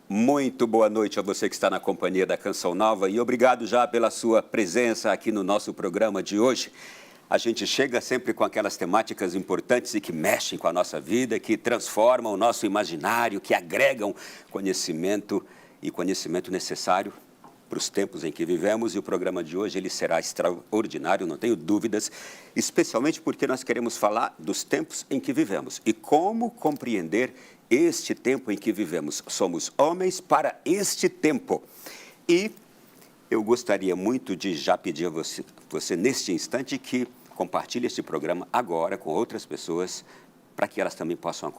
Muito boa noite a você que está na companhia da Canção Nova e obrigado já pela sua presença aqui no nosso programa de hoje. A gente chega sempre com aquelas temáticas importantes e que mexem com a nossa vida, que transformam o nosso imaginário, que agregam conhecimento e conhecimento necessário para os tempos em que vivemos. E o programa de hoje ele será extraordinário, não tenho dúvidas, especialmente porque nós queremos falar dos tempos em que vivemos e como compreender este tempo em que vivemos. Somos homens para este tempo. E eu gostaria muito de já pedir a você neste instante, que compartilhe este programa agora com outras pessoas, para que elas também possam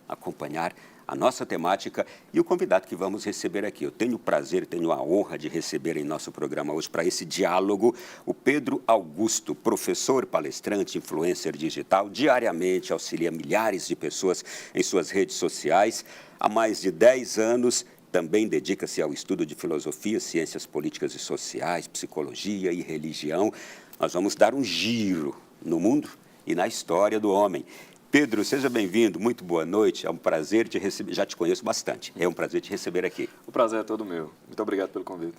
acompanhar a nossa temática e o convidado que vamos receber aqui. Eu tenho o prazer, tenho a honra de receber em nosso programa hoje, para esse diálogo, o Pedro Augusto, professor, palestrante, influencer digital, diariamente auxilia milhares de pessoas em suas redes sociais. Há mais de 10 anos, também dedica-se ao estudo de filosofia, ciências políticas e sociais, psicologia e religião. Nós vamos dar um giro no mundo e na história do homem. Pedro, seja bem-vindo, muito boa noite, é um prazer te receber, já te conheço bastante, é um prazer te receber aqui. O prazer é todo meu, muito obrigado pelo convite.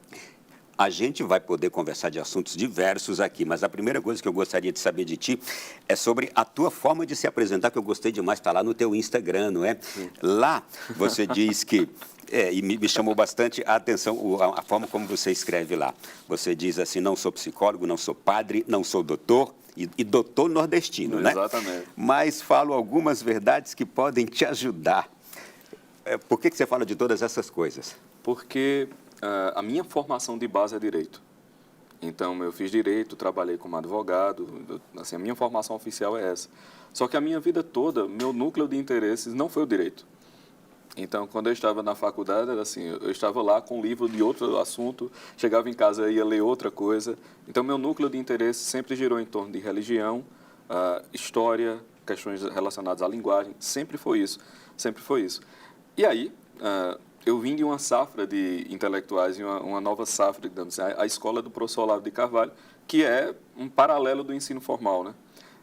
A gente vai poder conversar de assuntos diversos aqui, mas a primeira coisa que eu gostaria de saber de ti é sobre a tua forma de se apresentar, que eu gostei demais, está lá no teu Instagram, não é? Sim. Lá você diz que, e me chamou bastante a atenção a forma como você escreve lá. Você diz assim, não sou psicólogo, não sou padre, não sou doutor, e doutor nordestino, né? Exatamente. Mas falo algumas verdades que podem te ajudar. Por que você fala de todas essas coisas? Porque a minha formação de base é direito. Então, eu fiz direito, trabalhei como advogado, assim, a minha formação oficial é essa. Só que a minha vida toda, meu núcleo de interesses não foi o direito. Então, quando eu estava na faculdade, era assim, eu estava lá com um livro de outro assunto, chegava em casa e ia ler outra coisa. Então, meu núcleo de interesse sempre girou em torno de religião, história, questões relacionadas à linguagem, sempre foi isso, sempre foi isso. E aí, eu vim de uma safra de intelectuais, e uma nova safra, digamos assim, a escola do professor Olavo de Carvalho, que é um paralelo do ensino formal, né?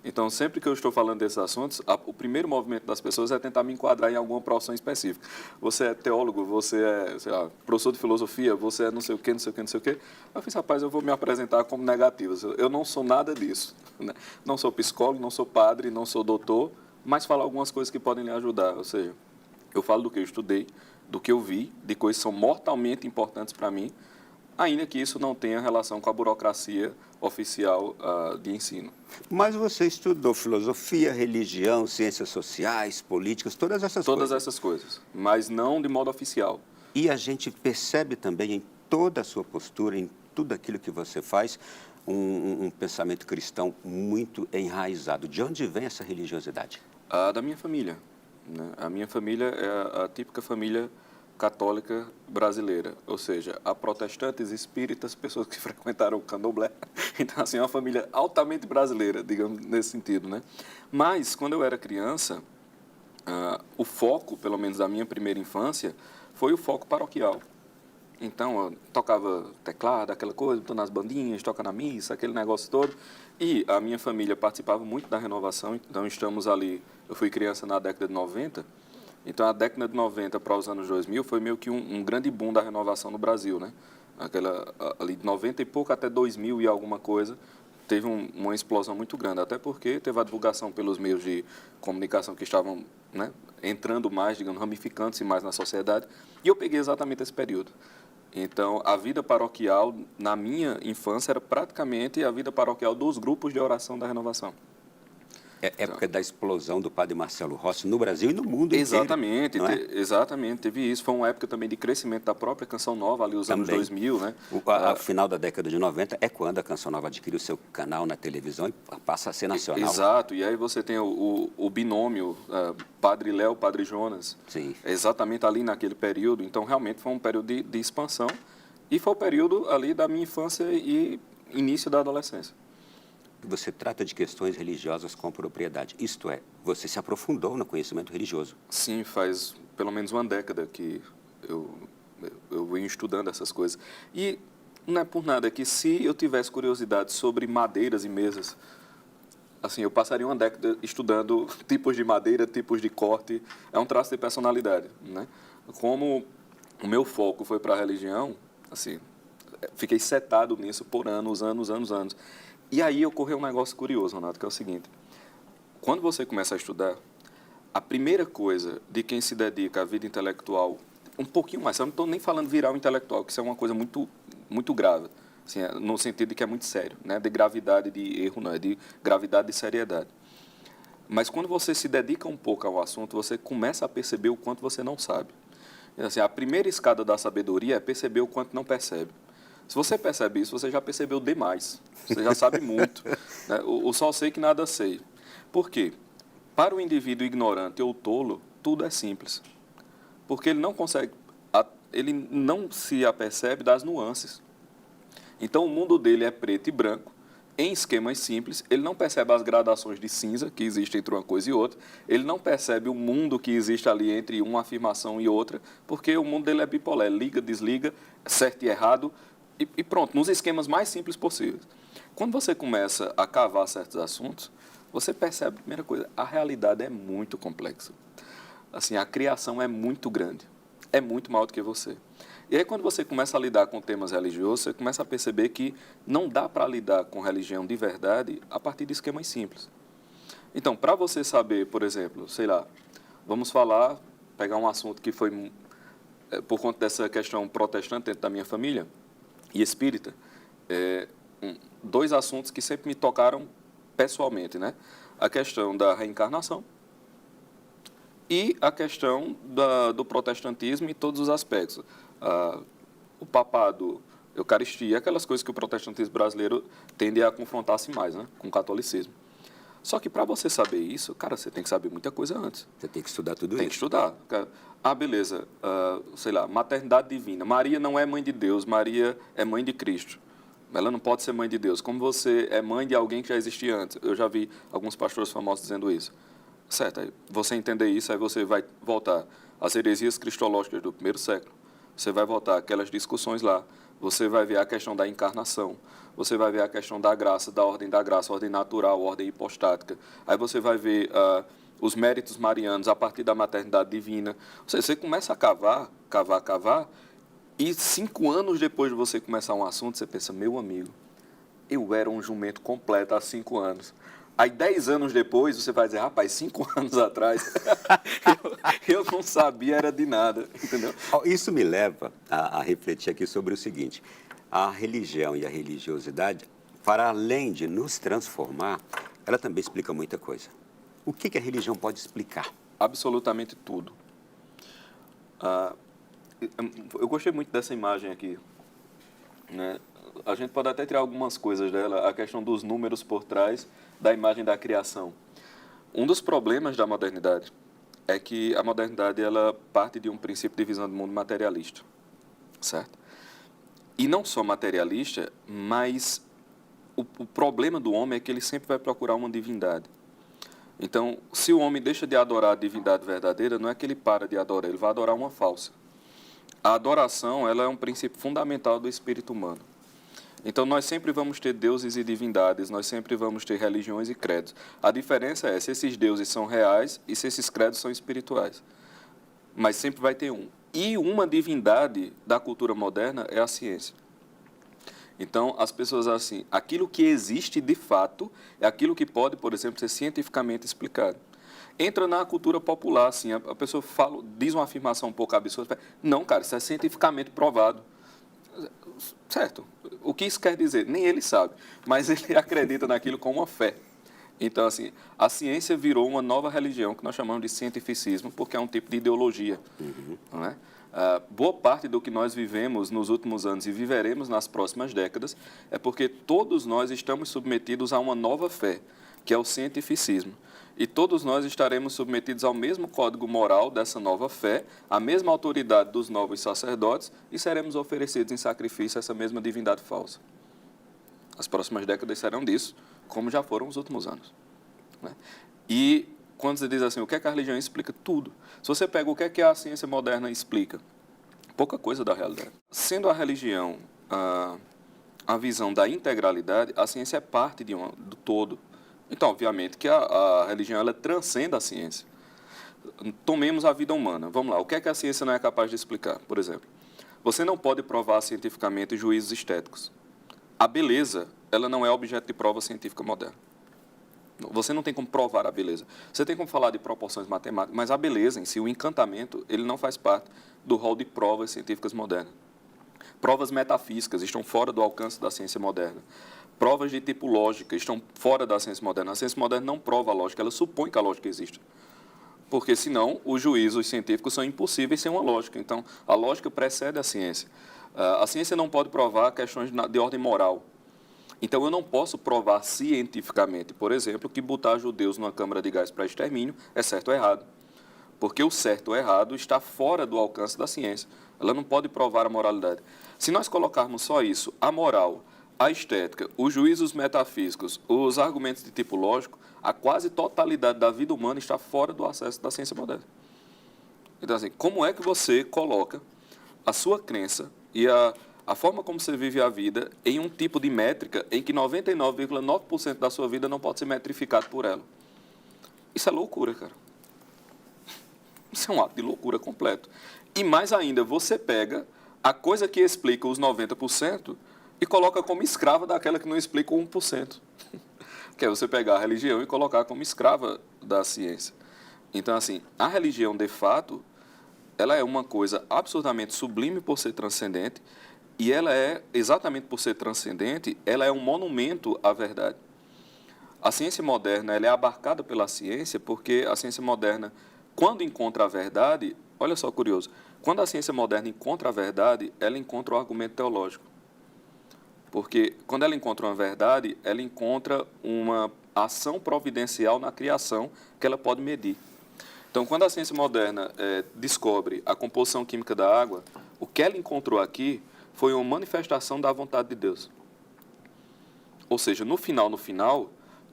Então, sempre que eu estou falando desses assuntos, o primeiro movimento das pessoas é tentar me enquadrar em alguma profissão específica. Você é teólogo, você é, sei lá, professor de filosofia, você é não sei o quê, não sei o quê, não sei o quê. Eu fiz, rapaz, eu vou me apresentar como negativo. Eu não sou nada disso, né? Não sou psicólogo, não sou padre, não sou doutor, mas falo algumas coisas que podem lhe ajudar. Ou seja, eu falo do que eu estudei, do que eu vi, de coisas que são mortalmente importantes para mim, ainda que isso não tenha relação com a burocracia oficial de ensino. Mas você estudou filosofia, religião, ciências sociais, políticas, todas essas coisas? Todas essas coisas, mas não de modo oficial. E a gente percebe também em toda a sua postura, em tudo aquilo que você faz, um pensamento cristão muito enraizado. De onde vem essa religiosidade? Da minha família, né? A minha família é a típica família católica brasileira, ou seja, há protestantes, espíritas, pessoas que frequentaram o candomblé. Então, assim, é uma família altamente brasileira, digamos, nesse sentido, né? Mas, quando eu era criança, o foco, pelo menos da minha primeira infância, foi o foco paroquial. Então, eu tocava teclado, aquela coisa, tô nas bandinhas, toca na missa, aquele negócio todo. E a minha família participava muito da renovação, então estamos ali, eu fui criança na década de 90, então, a década de 90 para os anos 2000 foi meio que um grande boom da renovação no Brasil, né? Ali de 90 e pouco até 2000 e alguma coisa, teve uma explosão muito grande, até porque teve a divulgação pelos meios de comunicação que estavam, né, entrando mais, digamos, ramificando-se mais na sociedade, e eu peguei exatamente esse período. Então, a vida paroquial, na minha infância, era praticamente a vida paroquial dos grupos de oração da renovação. É época da explosão do padre Marcelo Rossi no Brasil e no mundo exatamente, inteiro. Exatamente, teve isso. Foi uma época também de crescimento da própria Canção Nova, ali os anos 2000, né? O final da década de 90 é quando a Canção Nova adquire o seu canal na televisão e passa a ser nacional. Exato, e aí você tem o binômio Padre Léo, Padre Jonas. Sim. Exatamente ali naquele período. Então, realmente foi um período de expansão e foi o período ali da minha infância e início da adolescência. Você trata de questões religiosas com propriedade. Isto é, você se aprofundou no conhecimento religioso. Sim, faz pelo menos uma década que eu Eu venho estudando essas coisas. E não é por nada que se eu tivesse curiosidade sobre madeiras e mesas, assim, eu passaria uma década estudando tipos de madeira, tipos de corte. É um traço de personalidade, né? Como o meu foco foi para a religião, assim, fiquei setado nisso por anos. E aí ocorreu um negócio curioso, Ronaldo, que é o seguinte. Quando você começa a estudar, a primeira coisa de quem se dedica à vida intelectual, um pouquinho mais, eu não estou nem falando virar o intelectual, que isso é uma coisa muito, muito grave, assim, no sentido de que é muito sério, né? De gravidade de erro, não, é de gravidade de seriedade. Mas quando você se dedica um pouco ao assunto, você começa a perceber o quanto você não sabe. Assim, a primeira escada da sabedoria é perceber o quanto não percebe. Se você percebe isso, você já percebeu demais. Você já sabe muito. Né? O só sei que nada sei. Por quê? Para o indivíduo ignorante ou tolo, tudo é simples. Porque ele não consegue, ele não se apercebe das nuances. Então, o mundo dele é preto e branco, em esquemas simples. Ele não percebe as gradações de cinza que existem entre uma coisa e outra. Ele não percebe o mundo que existe ali entre uma afirmação e outra, porque o mundo dele é bipolar, liga, desliga, certo e errado, e pronto, nos esquemas mais simples possíveis. Quando você começa a cavar certos assuntos, você percebe, primeira coisa, a realidade é muito complexa. Assim, a criação é muito grande, é muito maior do que você. E aí, quando você começa a lidar com temas religiosos, você começa a perceber que não dá para lidar com religião de verdade a partir de esquemas simples. Então, para você saber, por exemplo, sei lá, vamos pegar um assunto que foi, por conta dessa questão protestante dentro da minha família, e espírita, dois assuntos que sempre me tocaram pessoalmente, né? A questão da reencarnação e a questão do protestantismo em todos os aspectos. O papado, Eucaristia, aquelas coisas que o protestantismo brasileiro tende a confrontar-se mais, né, com o catolicismo. Só que para você saber isso, cara, você tem que saber muita coisa antes. Você tem que estudar tudo isso. Tem que estudar. Beleza, sei lá, maternidade divina. Maria não é mãe de Deus, Maria é mãe de Cristo. Ela não pode ser mãe de Deus. Como você é mãe de alguém que já existia antes? Eu já vi alguns pastores famosos dizendo isso. Certo, aí você entender isso, aí você vai voltar às heresias cristológicas do primeiro século. Você vai voltar àquelas discussões lá. Você vai ver a questão da encarnação. Você vai ver a questão da graça, da ordem natural, ordem hipostática. Aí você vai ver os méritos marianos a partir da maternidade divina. Ou seja, você começa a cavar, e 5 anos depois de você começar um assunto, você pensa, meu amigo, eu era um jumento completo há 5 anos. Aí, 10 anos depois, você vai dizer, rapaz, 5 anos atrás, eu não sabia, era de nada, entendeu? Isso me leva a refletir aqui sobre o seguinte, a religião e a religiosidade, para além de nos transformar, ela também explica muita coisa. O que a religião pode explicar? Absolutamente tudo. Eu gostei muito dessa imagem aqui, né? A gente pode até tirar algumas coisas dela, a questão dos números por trás da imagem da criação. Um dos problemas da modernidade é que a modernidade ela parte de um princípio de visão do mundo materialista, certo? E não só materialista, mas o problema do homem é que ele sempre vai procurar uma divindade. Então, se o homem deixa de adorar a divindade verdadeira, não é que ele para de adorar, ele vai adorar uma falsa. A adoração ela é um princípio fundamental do espírito humano. Então, nós sempre vamos ter deuses e divindades, nós sempre vamos ter religiões e credos. A diferença é se esses deuses são reais e se esses credos são espirituais. Mas sempre vai ter um. E uma divindade da cultura moderna é a ciência. Então, as pessoas assim, aquilo que existe de fato é aquilo que pode, por exemplo, ser cientificamente explicado. Entra na cultura popular, assim, a pessoa diz uma afirmação um pouco absurda, não, cara, isso é cientificamente provado. Certo. O que isso quer dizer? Nem ele sabe, mas ele acredita naquilo com uma fé. Então, assim, a ciência virou uma nova religião que nós chamamos de cientificismo, porque é um tipo de ideologia. Não é? Boa parte do que nós vivemos nos últimos anos e viveremos nas próximas décadas é porque todos nós estamos submetidos a uma nova fé, que é o cientificismo. E todos nós estaremos submetidos ao mesmo código moral dessa nova fé, à mesma autoridade dos novos sacerdotes e seremos oferecidos em sacrifício a essa mesma divindade falsa. As próximas décadas serão disso, como já foram os últimos anos. Né? E quando você diz assim, o que é que a religião explica? Tudo. Se você pega o que é que a ciência moderna explica, pouca coisa da realidade. Sendo a religião a visão da integralidade, a ciência é parte do todo. Então, obviamente, que a religião ela transcende a ciência. Tomemos a vida humana. Vamos lá, o que é que a ciência não é capaz de explicar? Por exemplo, você não pode provar cientificamente juízos estéticos. A beleza, ela não é objeto de prova científica moderna. Você não tem como provar a beleza. Você tem como falar de proporções matemáticas, mas a beleza em si, o encantamento, ele não faz parte do rol de provas científicas modernas. Provas metafísicas estão fora do alcance da ciência moderna. Provas de tipo lógica estão fora da ciência moderna. A ciência moderna não prova a lógica, ela supõe que a lógica existe. Porque, senão, os juízos científicos são impossíveis sem uma lógica. Então, a lógica precede a ciência. A ciência não pode provar questões de ordem moral. Então, eu não posso provar cientificamente, por exemplo, que botar judeus numa câmara de gás para extermínio é certo ou errado. Porque o certo ou errado está fora do alcance da ciência. Ela não pode provar a moralidade. Se nós colocarmos só isso, a moral, a estética, os juízos metafísicos, os argumentos de tipo lógico, a quase totalidade da vida humana está fora do acesso da ciência moderna. Então, assim, como é que você coloca a sua crença e a forma como você vive a vida em um tipo de métrica em que 99,9% da sua vida não pode ser metrificado por ela? Isso é loucura, cara. Isso é um ato de loucura completo. E mais ainda, você pega a coisa que explica os 90% e coloca como escrava daquela que não explica o 1%. Que é você pegar a religião e colocar como escrava da ciência. Então, assim, a religião, de fato, ela é uma coisa absurdamente sublime por ser transcendente, e ela é, exatamente por ser transcendente, ela é um monumento à verdade. A ciência moderna ela é abarcada pela ciência porque a ciência moderna, quando encontra a verdade, olha só curioso, quando a ciência moderna encontra a verdade, ela encontra o argumento teológico. Porque quando ela encontra uma verdade, ela encontra uma ação providencial na criação que ela pode medir. Então, quando a ciência moderna descobre a composição química da água, o que ela encontrou aqui foi uma manifestação da vontade de Deus. Ou seja, no final,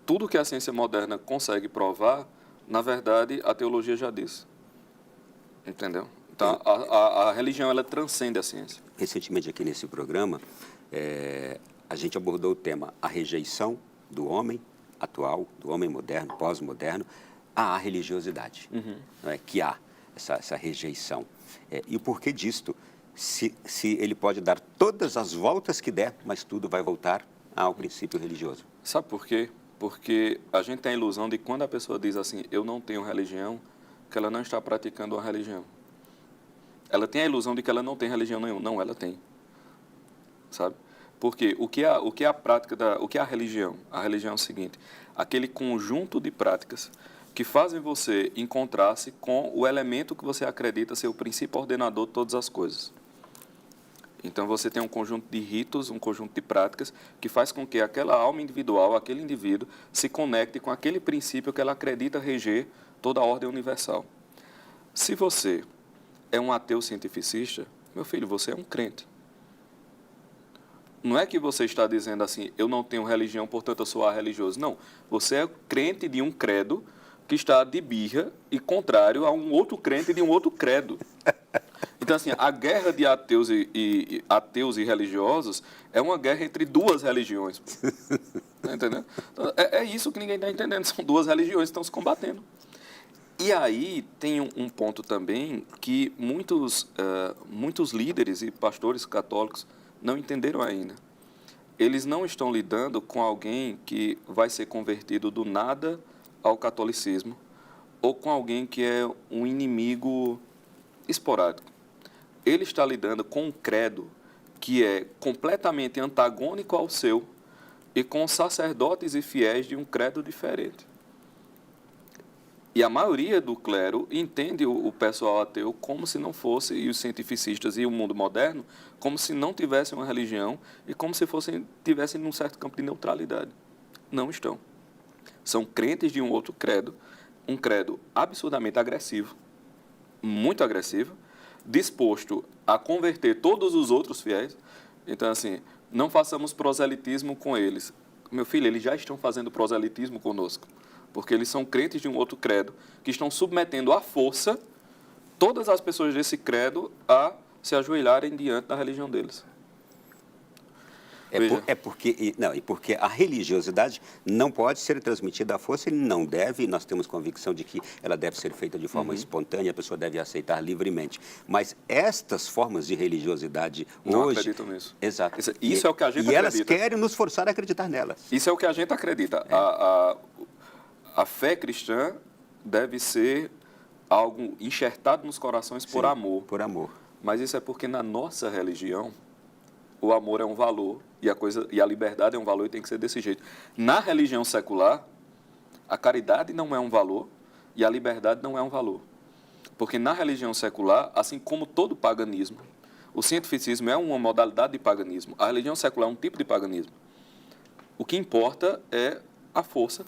tudo que a ciência moderna consegue provar, na verdade, a teologia já disse. Entendeu? Então, a religião, ela transcende a ciência. Recentemente, aqui nesse programa, a gente abordou o tema a rejeição do homem atual, do homem moderno, pós-moderno, à religiosidade, não é? Que há essa rejeição. E o porquê disto? Se ele pode dar todas as voltas que der, mas tudo vai voltar ao princípio religioso. Sabe por quê? Porque a gente tem a ilusão de que quando a pessoa diz assim, eu não tenho religião, que ela não está praticando uma religião. Ela tem a ilusão de que ela não tem religião nenhuma. Não, ela tem. Sabe? Porque o que é a prática o que é a religião? A religião é o seguinte, aquele conjunto de práticas que fazem você encontrar-se com o elemento que você acredita ser o princípio ordenador de todas as coisas. Então, você tem um conjunto de ritos, um conjunto de práticas que faz com que aquela alma individual, aquele indivíduo, se conecte com aquele princípio que ela acredita reger toda a ordem universal. Se você é um ateu cientificista, meu filho, você é um crente. Não é que você está dizendo assim, eu não tenho religião, portanto eu sou religioso. Não, você é crente de um credo que está de birra e contrário a um outro crente de um outro credo. Então, assim, a guerra de ateus e religiosos é uma guerra entre duas religiões. Tá entendendo? Então, é isso que ninguém está entendendo. São duas religiões que estão se combatendo. E aí tem um ponto também que muitos líderes e pastores católicos não entenderam ainda. Eles não estão lidando com alguém que vai ser convertido do nada ao catolicismo ou com alguém que é um inimigo esporádico. Ele está lidando com um credo que é completamente antagônico ao seu e com sacerdotes e fiéis de um credo diferente. E a maioria do clero entende o pessoal ateu como se não fosse, e os cientificistas e o mundo moderno, como se não tivessem uma religião e como se tivessem num certo campo de neutralidade. Não estão. São crentes de um outro credo, um credo absurdamente agressivo, muito agressivo, disposto a converter todos os outros fiéis. Então, assim, não façamos proselitismo com eles. Meu filho, eles já estão fazendo proselitismo conosco, porque eles são crentes de um outro credo, que estão submetendo à força todas as pessoas desse credo à se ajoelharem diante da religião deles. Porque a religiosidade não pode ser transmitida à força e não deve, nós temos convicção de que ela deve ser feita de forma espontânea, a pessoa deve aceitar livremente. Mas estas formas de religiosidade não hoje... acreditam nisso. Exato. Isso é o que a gente acredita. E elas querem nos forçar a acreditar nelas. Isso é o que a gente acredita. A fé cristã deve ser algo enxertado nos corações por amor. Por amor. Mas isso é porque na nossa religião o amor é um valor e a liberdade é um valor e tem que ser desse jeito. Na religião secular, a caridade não é um valor e a liberdade não é um valor. Porque na religião secular, assim como todo paganismo, o cientificismo é uma modalidade de paganismo. A religião secular é um tipo de paganismo. O que importa é a força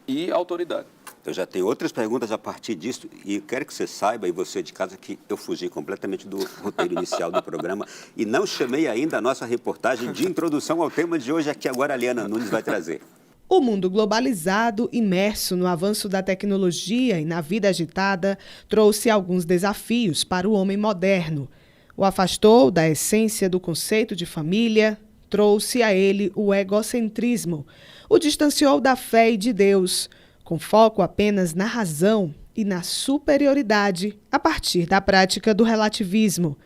e a autoridade. Eu já tenho outras perguntas a partir disso e quero que você saiba, e você de casa, que eu fugi completamente do roteiro inicial do programa e não chamei ainda a nossa reportagem de introdução ao tema de hoje, que agora a Liana Nunes vai trazer. O mundo globalizado, imerso no avanço da tecnologia e na vida agitada, trouxe alguns desafios para o homem moderno. O afastou da essência do conceito de família, trouxe a ele o egocentrismo, o distanciou da fé e de Deus, com foco apenas na razão e na superioridade a partir da prática do relativismo.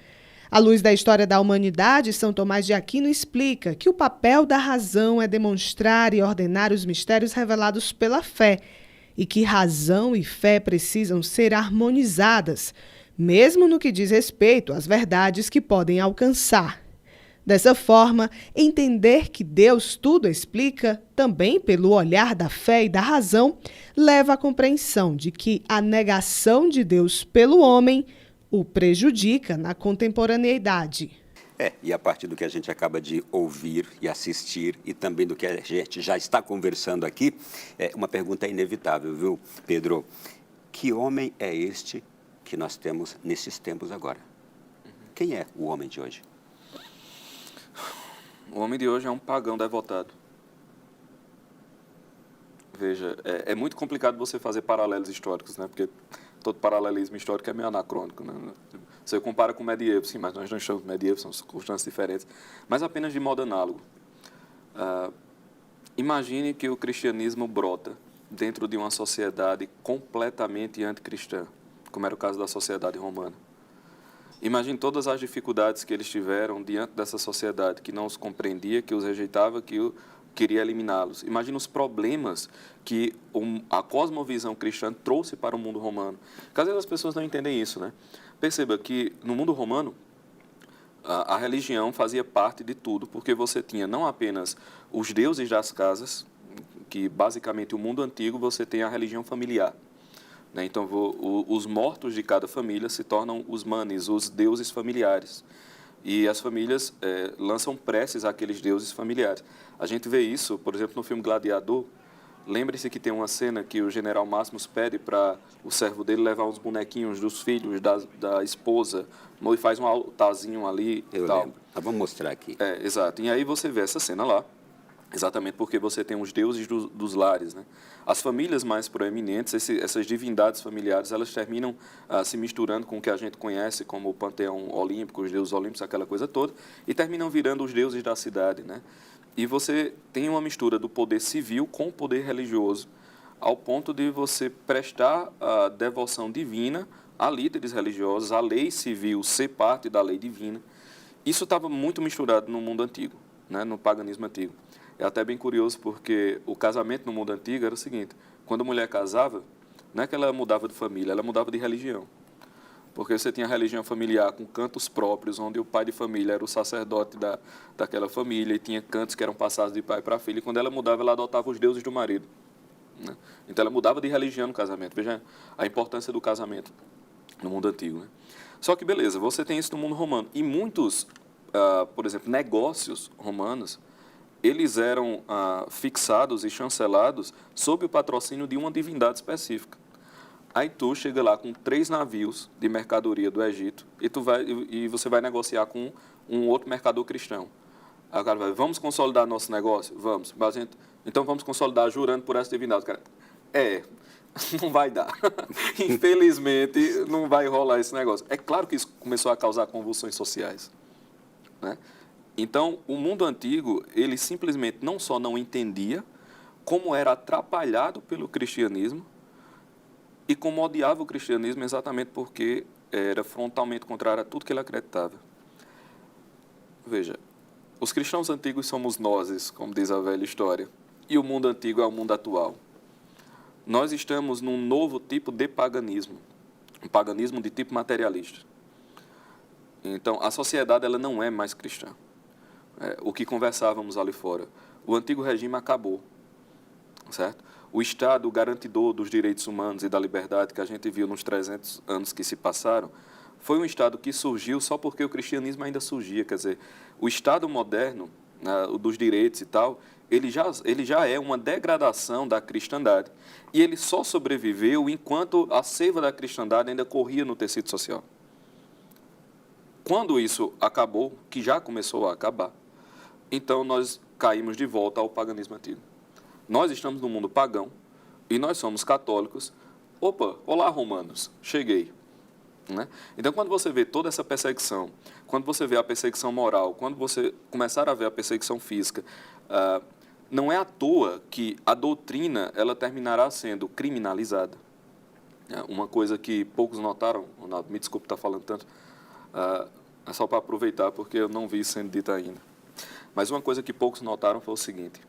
À luz da história da humanidade, São Tomás de Aquino explica que o papel da razão é demonstrar e ordenar os mistérios revelados pela fé e que razão e fé precisam ser harmonizadas, mesmo no que diz respeito às verdades que podem alcançar. Dessa forma, entender que Deus tudo explica, também pelo olhar da fé e da razão, leva à compreensão de que a negação de Deus pelo homem o prejudica na contemporaneidade. E a partir do que a gente acaba de ouvir e assistir e também do que a gente já está conversando aqui, uma pergunta inevitável, viu, Pedro? Que homem é este que nós temos nesses tempos agora? Quem é o homem de hoje? O homem de hoje é um pagão devotado. Veja, é muito complicado você fazer paralelos históricos, né? Porque todo paralelismo histórico é meio anacrônico, né? Você compara com o medievo, sim, mas nós não estamos medievo, são circunstâncias diferentes. Mas apenas de modo análogo. Imagine que o cristianismo brota dentro de uma sociedade completamente anticristã, como era o caso da sociedade romana. Imagine todas as dificuldades que eles tiveram diante dessa sociedade que não os compreendia, que os rejeitava, que queria eliminá-los. Imagine os problemas que a cosmovisão cristã trouxe para o mundo romano. Às vezes as pessoas não entendem isso, né? Perceba que no mundo romano a religião fazia parte de tudo, porque você tinha não apenas os deuses das casas, que basicamente o mundo antigo você tem a religião familiar. Então, os mortos de cada família se tornam os manes, os deuses familiares. E as famílias lançam preces àqueles deuses familiares. A gente vê isso, por exemplo, no filme Gladiador. Lembre-se que tem uma cena que o general Máximos pede para o servo dele levar uns bonequinhos dos filhos, da esposa, e faz um altarzinho ali e tal. Lembro. Vamos mostrar aqui. Exato. E aí você vê essa cena lá. Exatamente porque você tem os deuses dos lares, né? As famílias mais proeminentes, essas divindades familiares, elas terminam se misturando com o que a gente conhece como o panteão olímpico, os deuses olímpicos, aquela coisa toda, e terminam virando os deuses da cidade, né? E você tem uma mistura do poder civil com o poder religioso, ao ponto de você prestar a devoção divina a líderes religiosos, a lei civil ser parte da lei divina. Isso estava muito misturado no mundo antigo, né? No paganismo antigo. É até bem curioso porque o casamento no mundo antigo era o seguinte: quando a mulher casava, não é que ela mudava de família, ela mudava de religião. Porque você tinha a religião familiar com cantos próprios, onde o pai de família era o sacerdote daquela família, e tinha cantos que eram passados de pai para filho, e quando ela mudava, ela adotava os deuses do marido, né? Então ela mudava de religião no casamento. Veja a importância do casamento no mundo antigo, né? Só que beleza, você tem isso no mundo romano. E muitos, por exemplo, negócios romanos, eles eram fixados e chancelados sob o patrocínio de uma divindade específica. Aí tu chega lá com 3 navios de mercadoria do Egito e você vai negociar com um outro mercador cristão. Aí o cara vai, vamos consolidar nosso negócio? Vamos. Então vamos consolidar jurando por essa divindade. O cara, Não vai dar. Infelizmente, não vai rolar esse negócio. É claro que isso começou a causar convulsões sociais, né? Então, o mundo antigo, ele simplesmente não só não entendia, como era atrapalhado pelo cristianismo e como odiava o cristianismo exatamente porque era frontalmente contrário a tudo que ele acreditava. Veja, os cristãos antigos somos nós, como diz a velha história, e o mundo antigo é o mundo atual. Nós estamos num novo tipo de paganismo, um paganismo de tipo materialista. Então, a sociedade ela não é mais cristã. O que conversávamos ali fora, o antigo regime acabou, certo? O Estado garantidor dos direitos humanos e da liberdade que a gente viu nos 300 anos que se passaram, foi um Estado que surgiu só porque o cristianismo ainda surgia. Quer dizer, o Estado moderno, né, dos direitos e tal, ele já é uma degradação da cristandade. E ele só sobreviveu enquanto a seiva da cristandade ainda corria no tecido social. Quando isso acabou, que já começou a acabar, então nós caímos de volta ao paganismo antigo. Nós estamos no mundo pagão e nós somos católicos. Opa, olá romanos, cheguei. Né? Então, quando você vê toda essa perseguição, quando você vê a perseguição moral, quando você começar a ver a perseguição física, não é à toa que a doutrina ela terminará sendo criminalizada. Uma coisa que poucos notaram, Ronaldo, me desculpe estar falando tanto, é só para aproveitar, porque eu não vi isso sendo dito ainda. Mas uma coisa que poucos notaram foi o seguinte: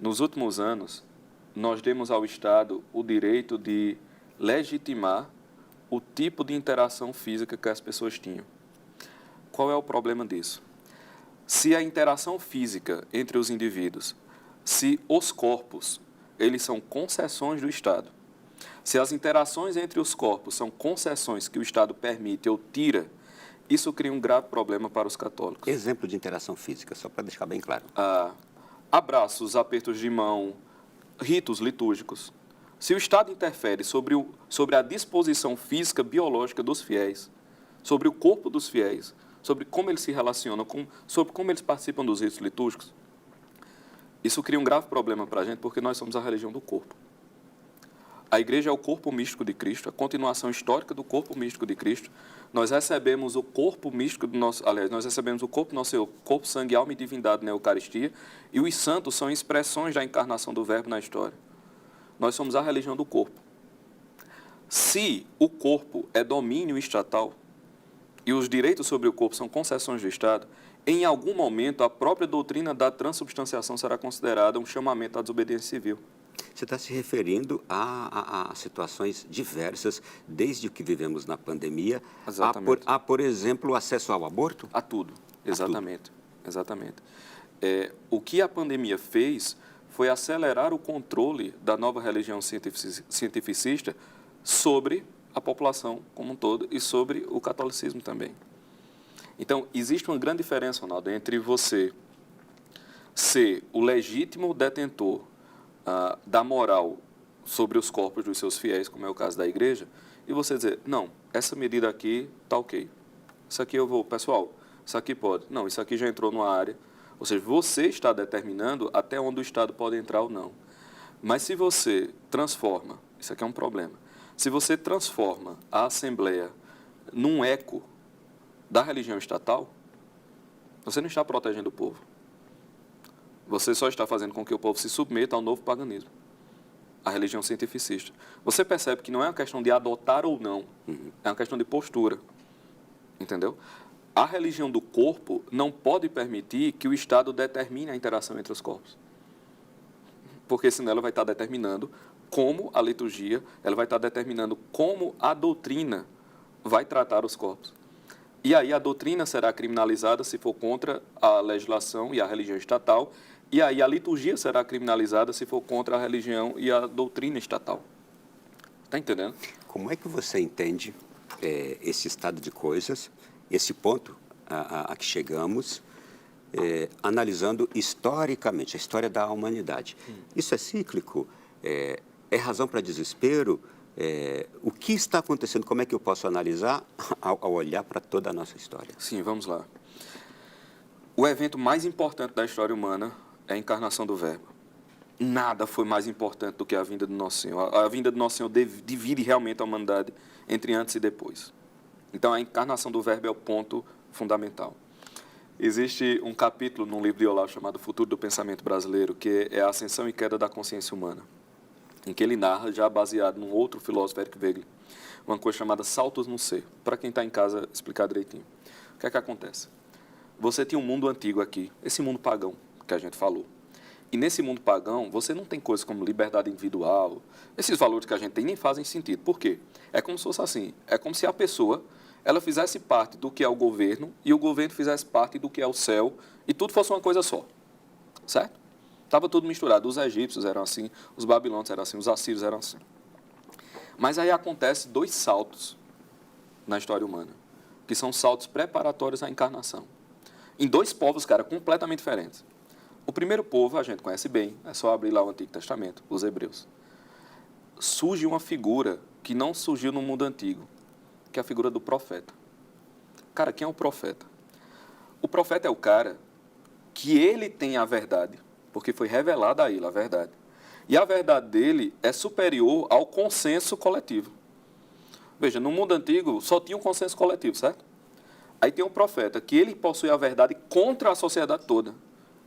nos últimos anos, nós demos ao Estado o direito de legitimar o tipo de interação física que as pessoas tinham. Qual é o problema disso? Se a interação física entre os indivíduos, se os corpos, eles são concessões do Estado, se as interações entre os corpos são concessões que o Estado permite ou tira, isso cria um grave problema para os católicos. Exemplo de interação física, só para deixar bem claro. Abraços, apertos de mão, ritos litúrgicos. Se o Estado interfere sobre a disposição física biológica dos fiéis, sobre o corpo dos fiéis, sobre como eles se relacionam, sobre como eles participam dos ritos litúrgicos, isso cria um grave problema para a gente, porque nós somos a religião do corpo. A igreja é o corpo místico de Cristo, a continuação histórica do corpo místico de Cristo. Nós recebemos o corpo místico do nosso, aliás, nós recebemos o corpo nosso Senhor, corpo, sangue, alma e divindade na Eucaristia, e os santos são expressões da encarnação do Verbo na história. Nós somos a religião do corpo. Se o corpo é domínio estatal e os direitos sobre o corpo são concessões do Estado, em algum momento a própria doutrina da transubstanciação será considerada um chamamento à desobediência civil. Você está se referindo a situações diversas, desde o que vivemos na pandemia, por exemplo, o acesso ao aborto? A tudo, exatamente. Exatamente. O que a pandemia fez foi acelerar o controle da nova religião cientificista sobre a população como um todo e sobre o catolicismo também. Então, existe uma grande diferença, Ronaldo, entre você ser o legítimo detentor da moral sobre os corpos dos seus fiéis, como é o caso da igreja, e você dizer, não, essa medida aqui está ok. Isso aqui eu vou, pessoal, isso aqui pode. Não, isso aqui já entrou numa área. Ou seja, você está determinando até onde o Estado pode entrar ou não. Mas se você transforma, isso aqui é um problema, se você transforma a Assembleia num eco da religião estatal, você não está protegendo o povo. Você só está fazendo com que o povo se submeta ao novo paganismo, à religião cientificista. Você percebe que não é uma questão de adotar ou não, é uma questão de postura, entendeu? A religião do corpo não pode permitir que o Estado determine a interação entre os corpos, porque senão ela vai estar determinando como a liturgia, ela vai estar determinando como a doutrina vai tratar os corpos. E aí a doutrina será criminalizada se for contra a legislação e a religião estatal, e aí a liturgia será criminalizada se for contra a religião e a doutrina estatal. Está entendendo? Como é que você entende esse estado de coisas, esse ponto a que chegamos, analisando historicamente a história da humanidade? Isso é cíclico? É razão para desespero? O que está acontecendo? Como é que eu posso analisar ao olhar para toda a nossa história? Sim, vamos lá. O evento mais importante da história humana é a encarnação do Verbo. nada foi mais importante do que a vinda do Nosso Senhor. A vinda do Nosso Senhor divide realmente a humanidade entre antes e depois. Então, a encarnação do Verbo é o ponto fundamental. Existe um capítulo num livro de Olavo chamado Futuro do Pensamento Brasileiro, que é a Ascensão e Queda da Consciência Humana, em que ele narra, já baseado num outro filósofo, Eric Wegelin, uma coisa chamada saltos no ser. Para quem está em casa, explicar direitinho. O que é que acontece? Você tinha um mundo antigo aqui, esse mundo pagão que a gente falou. E nesse mundo pagão, você não tem coisas como liberdade individual. Esses valores que a gente tem nem fazem sentido. Por quê? É como se fosse assim. É como se a pessoa ela fizesse parte do que é o governo e o governo fizesse parte do que é o céu e tudo fosse uma coisa só. Certo? Estava tudo misturado. Os egípcios eram assim, os babilônios eram assim, os assírios eram assim. Mas aí acontece 2 saltos na história humana, que são saltos preparatórios à encarnação. Em 2 povos, cara, completamente diferentes. O primeiro povo, a gente conhece bem, é só abrir lá o Antigo Testamento, os hebreus. Surge uma figura que não surgiu no mundo antigo, que é a figura do profeta. Cara, quem é o profeta? O profeta é o cara que ele tem a verdade, porque foi revelada a ele a verdade. E a verdade dele é superior ao consenso coletivo. Veja, no mundo antigo só tinha um consenso coletivo, certo? Aí tem um profeta que ele possui a verdade contra a sociedade toda.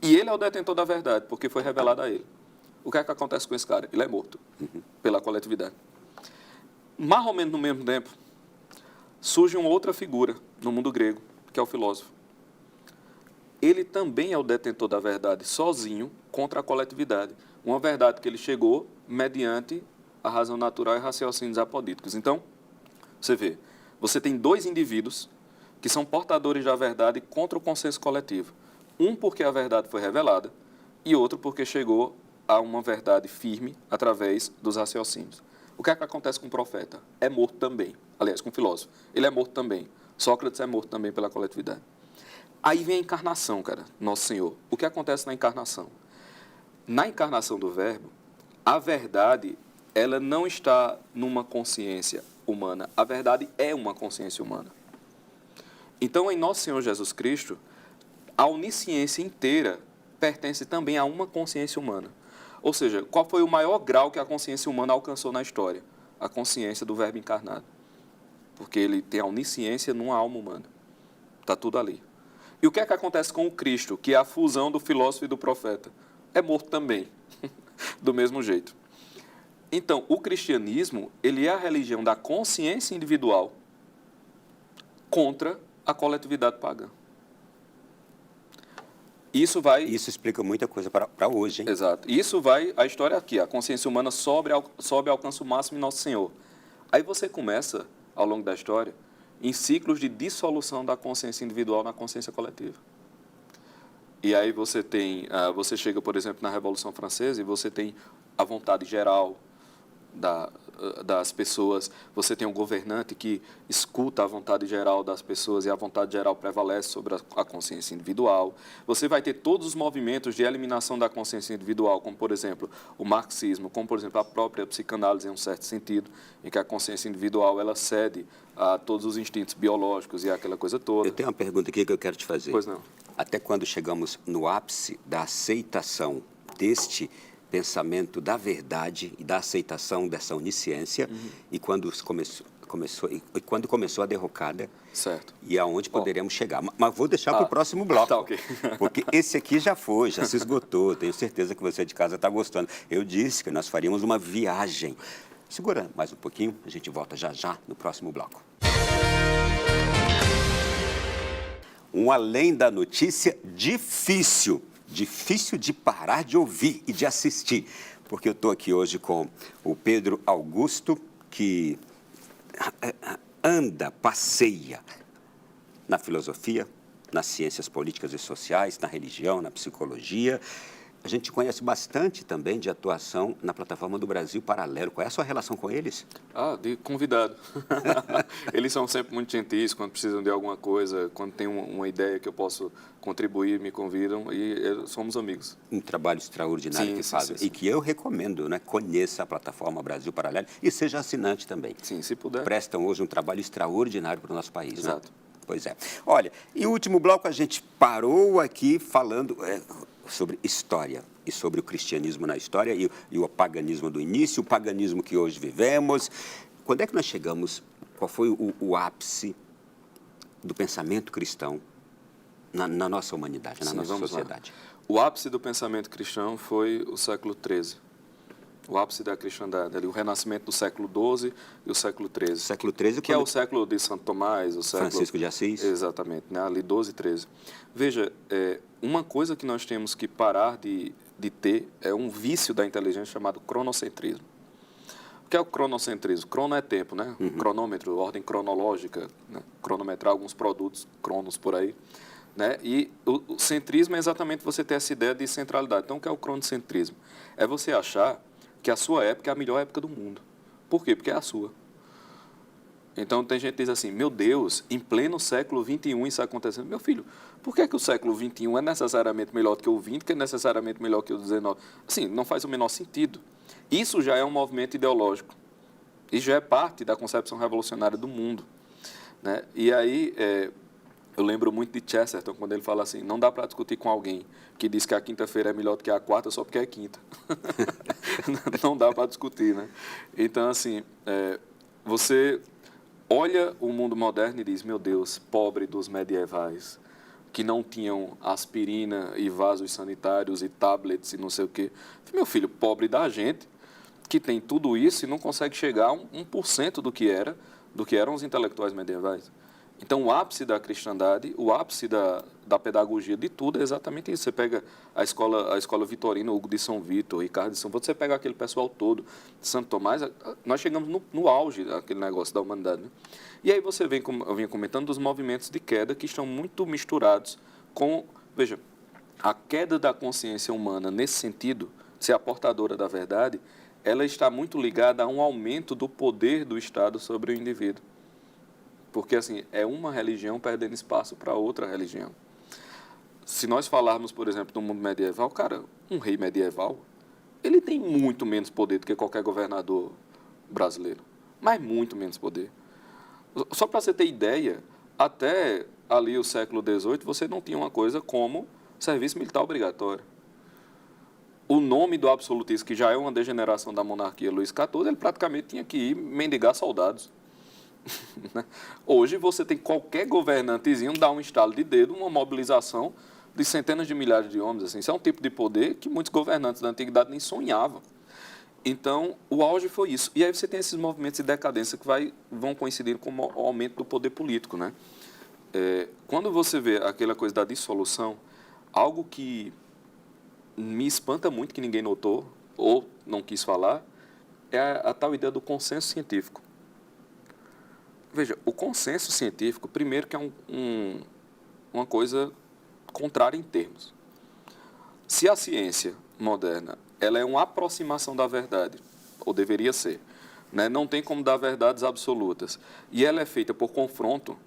E ele é o detentor da verdade, porque foi revelada a ele. O que é que acontece com esse cara? Ele é morto pela coletividade. Mais ou menos no mesmo tempo, surge uma outra figura no mundo grego, que é o filósofo. Ele também é o detentor da verdade sozinho contra a coletividade. Uma verdade que ele chegou mediante a razão natural e raciocínios apodíticos. Então, você vê, você tem 2 indivíduos que são portadores da verdade contra o consenso coletivo. Um porque a verdade foi revelada e outro porque chegou a uma verdade firme através dos raciocínios. O que é que acontece com o profeta? É morto também. Aliás, com o filósofo. Ele é morto também. Sócrates é morto também pela coletividade. Aí vem a encarnação, cara, Nosso Senhor. O que acontece na encarnação? Na encarnação do Verbo, a verdade, ela não está numa consciência humana. A verdade é uma consciência humana. Então, em Nosso Senhor Jesus Cristo, a onisciência inteira pertence também a uma consciência humana. Ou seja, qual foi o maior grau que a consciência humana alcançou na história? A consciência do Verbo encarnado. Porque ele tem a onisciência numa alma humana. Está tudo ali. E o que é que acontece com o Cristo, que é a fusão do filósofo e do profeta? É morto também, do mesmo jeito. Então, o cristianismo, ele é a religião da consciência individual contra a coletividade pagã. Isso explica muita coisa para hoje, hein? Exato. Isso vai, a história aqui, a consciência humana sobe e alcança o máximo em Nosso Senhor. Aí você começa, ao longo da história, em ciclos de dissolução da consciência individual na consciência coletiva. E aí você você chega, por exemplo, na Revolução Francesa e você tem a vontade geral das pessoas, você tem um governante que escuta a vontade geral das pessoas e a vontade geral prevalece sobre a consciência individual. Você vai ter todos os movimentos de eliminação da consciência individual, como, por exemplo, o marxismo, como, por exemplo, a própria psicanálise, em um certo sentido, em que a consciência individual ela cede a todos os instintos biológicos e aquela coisa toda. Eu tenho uma pergunta aqui que eu quero te fazer. Pois não. Até quando chegamos no ápice da aceitação deste pensamento da verdade e da aceitação dessa onisciência e quando começou a derrocada, certo, e aonde poderemos chegar. Mas vou deixar para o próximo bloco, tá, okay. Porque esse aqui já se esgotou. Tenho certeza que você de casa está gostando. Eu disse que nós faríamos uma viagem. Segura mais um pouquinho, a gente volta já no próximo bloco. Um além da notícia difícil de parar de ouvir e de assistir, porque eu estou aqui hoje com o Pedro Augusto, que passeia na filosofia, nas ciências políticas e sociais, na religião, na psicologia. A gente conhece bastante também de atuação na plataforma do Brasil Paralelo. Qual é a sua relação com eles? De convidado. Eles são sempre muito gentis quando precisam de alguma coisa, quando tem uma ideia que eu posso contribuir, me convidam e somos amigos. Um trabalho extraordinário que fazem e que eu recomendo, né? Conheça a plataforma Brasil Paralelo e seja assinante também. Sim, se puder. Prestam hoje um trabalho extraordinário para o nosso país. Exato. Né? Pois é. Olha, em último bloco a gente parou aqui falando sobre história e sobre o cristianismo na história e o paganismo do início, o paganismo que hoje vivemos. Quando é que nós chegamos, qual foi o ápice do pensamento cristão na nossa humanidade, na nossa sociedade? O ápice do pensamento cristão foi o século XIII. O ápice da cristandade, ali, o renascimento do século XII e o século XIII. Século XIII, que é o século de Santo Tomás, o século... Francisco de Assis. Exatamente, né? Ali 12 e 13. Veja, uma coisa que nós temos que parar de ter é um vício da inteligência chamado cronocentrismo. O que é o cronocentrismo? Crono é tempo, né? Cronômetro, ordem cronológica, né? Cronometrar alguns produtos, cronos por aí. Né? E o centrismo é exatamente você ter essa ideia de centralidade. Então, o que é o cronocentrismo? É você achar que a sua época é a melhor época do mundo. Por quê? Porque é a sua. Então, tem gente que diz assim, meu Deus, em pleno século XXI isso está acontecendo. Meu filho, por que o século XXI é necessariamente melhor do que o XX, que é necessariamente melhor que o XIX? Assim, não faz o menor sentido. Isso já é um movimento ideológico. Isso já é parte da concepção revolucionária do mundo. Né? E aí, eu lembro muito de Chesterton, quando ele fala assim, não dá para discutir com alguém que diz que a quinta-feira é melhor do que a quarta só porque é quinta. Não dá para discutir, né? Então, assim, você olha o mundo moderno e diz, meu Deus, pobre dos medievais, que não tinham aspirina e vasos sanitários e tablets e não sei o quê. Meu filho, pobre da gente, que tem tudo isso e não consegue chegar a 1% do que eram os intelectuais medievais. Então, o ápice da cristandade, o ápice da pedagogia de tudo é exatamente isso. Você pega a escola vitorina, Hugo de São Vítor, Ricardo de São Vítor, você pega aquele pessoal todo, Santo Tomás, nós chegamos no auge daquele negócio da humanidade. Né? E aí você vem, como eu vinha comentando, dos movimentos de queda que estão muito misturados com... Veja, a queda da consciência humana, nesse sentido, de ser a portadora da verdade, ela está muito ligada a um aumento do poder do Estado sobre o indivíduo. Porque, assim, é uma religião perdendo espaço para outra religião. Se nós falarmos, por exemplo, do mundo medieval, cara, um rei medieval, ele tem muito menos poder do que qualquer governador brasileiro. Mas muito menos poder. Só para você ter ideia, até ali o século XVIII, você não tinha uma coisa como serviço militar obrigatório. O nome do absolutismo, que já é uma degeneração da monarquia Luís XIV, ele praticamente tinha que ir mendigar soldados. Hoje você tem qualquer governantezinho dar um estalo de dedo, uma mobilização de centenas de milhares de homens. Assim. Isso é um tipo de poder que muitos governantes da antiguidade nem sonhavam. Então, o auge foi isso. E aí você tem esses movimentos de decadência que vão coincidir com o aumento do poder político. Né? Quando você vê aquela coisa da dissolução, algo que me espanta muito, que ninguém notou ou não quis falar, é a tal ideia do consenso científico. Veja, o consenso científico, primeiro que é uma coisa contrária em termos. Se a ciência moderna ela é uma aproximação da verdade, ou deveria ser, né? Não tem como dar verdades absolutas, e ela é feita por confronto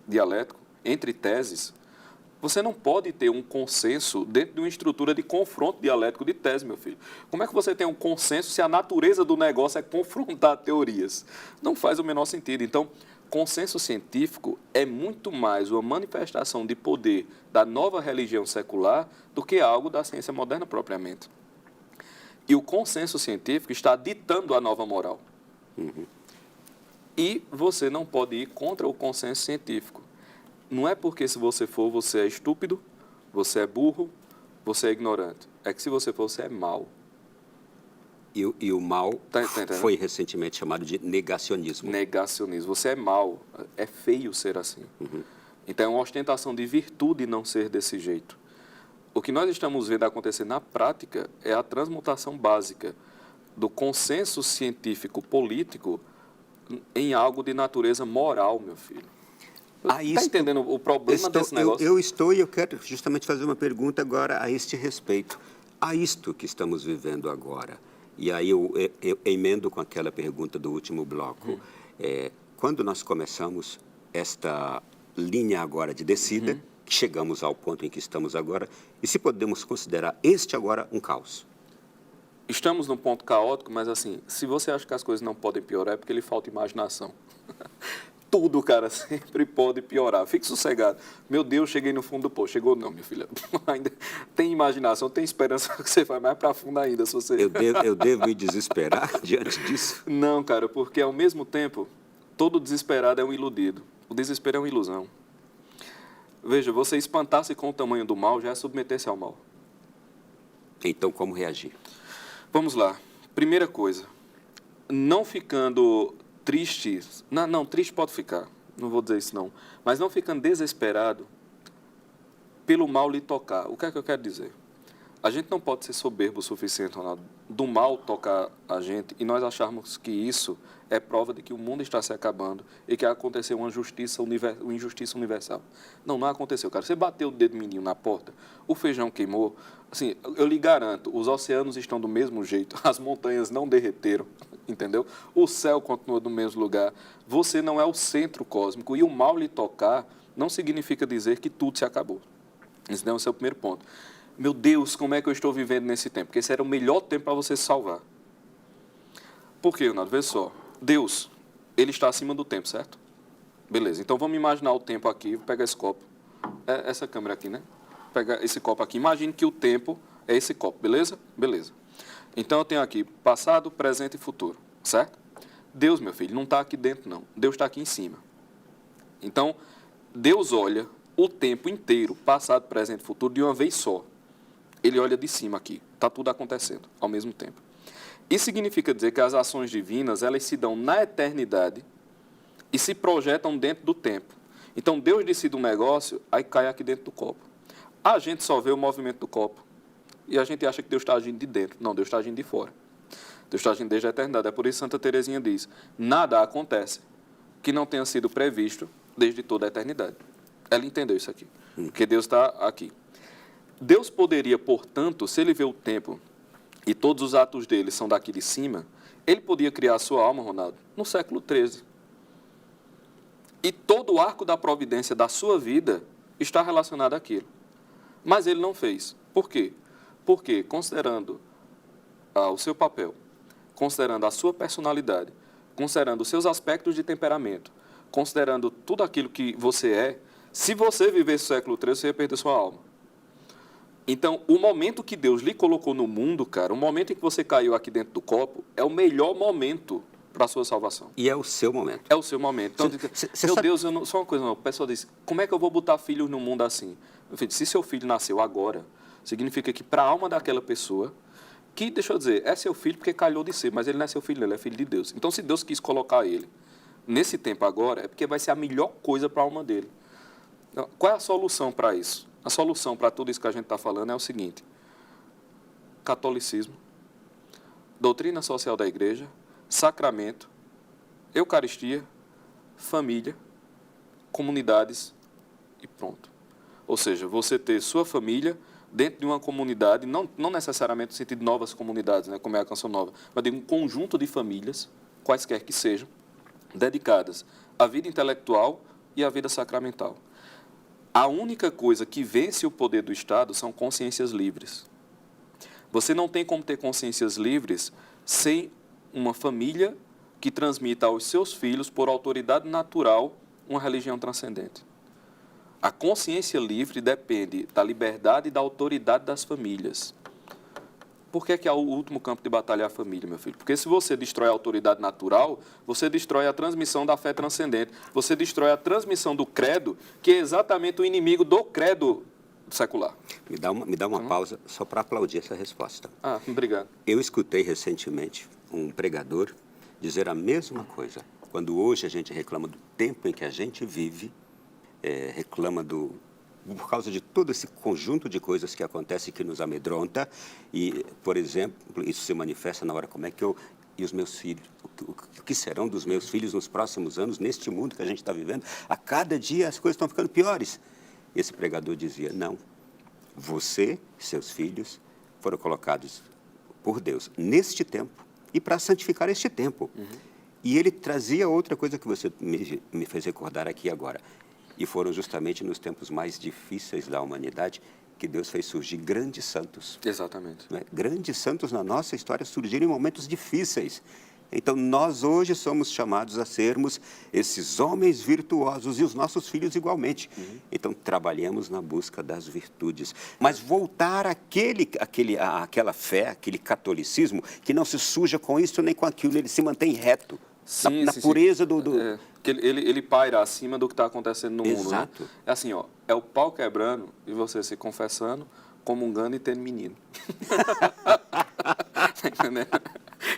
dialético entre teses, você não pode ter um consenso dentro de uma estrutura de confronto dialético de tese, meu filho. Como é que você tem um consenso se a natureza do negócio é confrontar teorias? Não faz o menor sentido. Então, consenso científico é muito mais uma manifestação de poder da nova religião secular do que algo da ciência moderna propriamente. E o consenso científico está ditando a nova moral. E você não pode ir contra o consenso científico. Não é porque se você for, você é estúpido, você é burro, você é ignorante. É que se você for, você é mau. E o mal foi recentemente chamado de negacionismo. Negacionismo. Você é mau. É feio ser assim. Então, é uma ostentação de virtude não ser desse jeito. O que nós estamos vendo acontecer na prática é a transmutação básica do consenso científico-político em algo de natureza moral, meu filho. Está entendendo o problema desse negócio? Eu estou e eu quero justamente fazer uma pergunta agora a este respeito. A isto que estamos vivendo agora. E aí eu emendo com aquela pergunta do último bloco. Quando nós começamos esta linha agora de descida, chegamos ao ponto em que estamos agora, e se podemos considerar este agora um caos? Estamos num ponto caótico, mas assim, se você acha que as coisas não podem piorar, é porque lhe falta imaginação. tudo, cara, sempre pode piorar. Fique sossegado. Meu Deus, cheguei no fundo do poço. Chegou não, minha filha. Ainda tem imaginação, tem esperança que você vai mais para fundo ainda. Se você... Eu devo me desesperar diante disso? Não, cara, porque ao mesmo tempo, todo desesperado é um iludido. O desespero é uma ilusão. Veja, você espantar-se com o tamanho do mal já é submeter-se ao mal. Então, como reagir? Vamos lá. Primeira coisa, não ficando triste, não, triste pode ficar, não vou dizer isso não, mas não ficando desesperado pelo mal lhe tocar. O que é que eu quero dizer? A gente não pode ser soberbo o suficiente, Ronaldo, do mal tocar a gente e nós acharmos que isso é prova de que o mundo está se acabando e que aconteceu uma injustiça universal. Não aconteceu, cara. Você bateu o dedo mindinho na porta, o feijão queimou. Assim, eu lhe garanto, os oceanos estão do mesmo jeito, as montanhas não derreteram, entendeu? O céu continua do mesmo lugar. Você não é o centro cósmico e o mal lhe tocar não significa dizer que tudo se acabou. Esse não é o seu primeiro ponto. Meu Deus, como é que eu estou vivendo nesse tempo? Porque esse era o melhor tempo para você se salvar. Por quê, Leonardo? Vê só. Deus, ele está acima do tempo, certo? Beleza. Então, vamos imaginar o tempo aqui. Vou pegar esse copo. É essa câmera aqui, né? Vou pegar esse copo aqui. Imagine que o tempo é esse copo, beleza? Beleza. Então, eu tenho aqui passado, presente e futuro, certo? Deus, meu filho, não está aqui dentro, não. Deus está aqui em cima. Então, Deus olha o tempo inteiro, passado, presente e futuro, de uma vez só. Ele olha de cima aqui. Está tudo acontecendo ao mesmo tempo. Isso significa dizer que as ações divinas, elas se dão na eternidade e se projetam dentro do tempo. Então, Deus decide um negócio, aí cai aqui dentro do copo. A gente só vê o movimento do copo e a gente acha que Deus está agindo de dentro. Não, Deus está agindo de fora. Deus está agindo desde a eternidade. É por isso que Santa Teresinha diz, nada acontece que não tenha sido previsto desde toda a eternidade. Ela entendeu isso aqui, porque Deus está aqui. Deus poderia, portanto, se ele vê o tempo e todos os atos dele são daqui de cima, ele podia criar a sua alma, Ronaldo, no século XIII. E todo o arco da providência da sua vida está relacionado àquilo. Mas ele não fez. Por quê? Porque, considerando o seu papel, considerando a sua personalidade, considerando os seus aspectos de temperamento, considerando tudo aquilo que você é, se você vivesse o século XIII, você ia perder sua alma. Então, o momento que Deus lhe colocou no mundo, cara, o momento em que você caiu aqui dentro do copo, é o melhor momento para a sua salvação. E é o seu momento. É o seu momento. Então, meu Deus, só uma coisa, não. O pessoal diz, como é que eu vou botar filhos no mundo assim? Meu filho, se seu filho nasceu agora, significa que para a alma daquela pessoa, que, deixa eu dizer, é seu filho porque calhou de ser, mas ele não é seu filho, ele é filho de Deus. Então, se Deus quis colocar ele nesse tempo agora, é porque vai ser a melhor coisa para a alma dele. Então, qual é a solução para isso? A solução para tudo isso que a gente está falando é o seguinte: catolicismo, doutrina social da igreja, sacramento, eucaristia, família, comunidades e pronto. Ou seja, você ter sua família dentro de uma comunidade, não necessariamente no sentido de novas comunidades, né, como é a Canção Nova, mas de um conjunto de famílias, quaisquer que sejam, dedicadas à vida intelectual e à vida sacramental. A única coisa que vence o poder do Estado são consciências livres. Você não tem como ter consciências livres sem uma família que transmita aos seus filhos, por autoridade natural, uma religião transcendente. A consciência livre depende da liberdade e da autoridade das famílias. Por que é o último campo de batalha é a família, meu filho? Porque se você destrói a autoridade natural, você destrói a transmissão da fé transcendente. Você destrói a transmissão do credo, que é exatamente o inimigo do credo secular. Me dá uma pausa só para aplaudir essa resposta. Obrigado. Eu escutei recentemente um pregador dizer a mesma coisa. Quando hoje a gente reclama do tempo em que a gente vive, reclama por causa de todo esse conjunto de coisas que acontece que nos amedronta e, por exemplo, isso se manifesta na hora como é que eu e os meus filhos, o que serão dos meus filhos nos próximos anos, neste mundo que a gente está vivendo, a cada dia as coisas estão ficando piores. Esse pregador dizia, não, você e seus filhos foram colocados por Deus neste tempo e para santificar este tempo. E ele trazia outra coisa que você me fez recordar aqui agora. E foram justamente nos tempos mais difíceis da humanidade que Deus fez surgir grandes santos. Exatamente. Grandes santos na nossa história surgiram em momentos difíceis. Então, nós hoje somos chamados a sermos esses homens virtuosos e os nossos filhos igualmente. Então, trabalhamos na busca das virtudes. Mas voltar àquela fé, aquele catolicismo, que não se suja com isso nem com aquilo, ele se mantém reto, na pureza do... Que ele paira acima do que está acontecendo no mundo, né? É assim, ó, é o pau quebrando e você se confessando, comungando e tendo menino. Tá entendendo?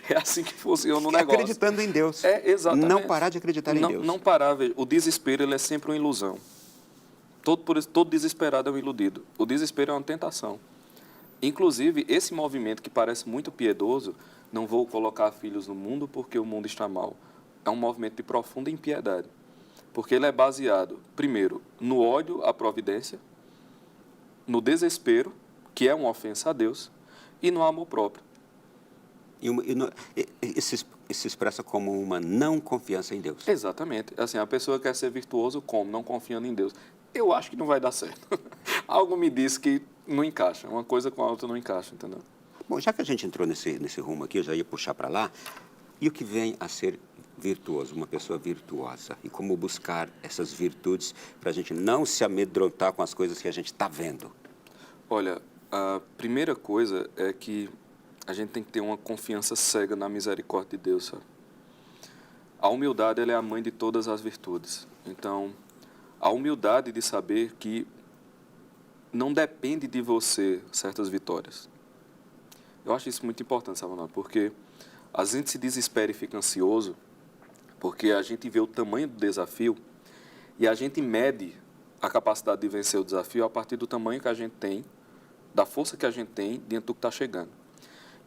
É assim que funciona o negócio. Acreditando em Deus. Exatamente. Não parar de acreditar em Deus. Não parar, veja. O desespero, ele é sempre uma ilusão. Todo desesperado é um iludido. O desespero é uma tentação. Inclusive, esse movimento que parece muito piedoso, não vou colocar filhos no mundo porque o mundo está mal, é um movimento de profunda impiedade. Porque ele é baseado, primeiro, no ódio à providência, no desespero, que é uma ofensa a Deus, e no amor próprio. E se expressa como uma não confiança em Deus. Exatamente. Assim, a pessoa quer ser virtuoso como? Não confiando em Deus. Eu acho que não vai dar certo. Algo me diz que não encaixa. Uma coisa com a outra não encaixa, entendeu? Bom, já que a gente entrou nesse rumo aqui, eu já ia puxar para lá. E o que vem a ser virtuoso, uma pessoa virtuosa? E como buscar essas virtudes para a gente não se amedrontar com as coisas que a gente está vendo? Olha, a primeira coisa é que a gente tem que ter uma confiança cega na misericórdia de Deus, sabe? A humildade, ela é a mãe de todas as virtudes. Então, a humildade de saber que não depende de você certas vitórias. Eu acho isso muito importante, sabe, Ronaldo? Porque a gente se desespera e fica ansioso porque a gente vê o tamanho do desafio e a gente mede a capacidade de vencer o desafio a partir do tamanho que a gente tem, da força que a gente tem diante do que está chegando.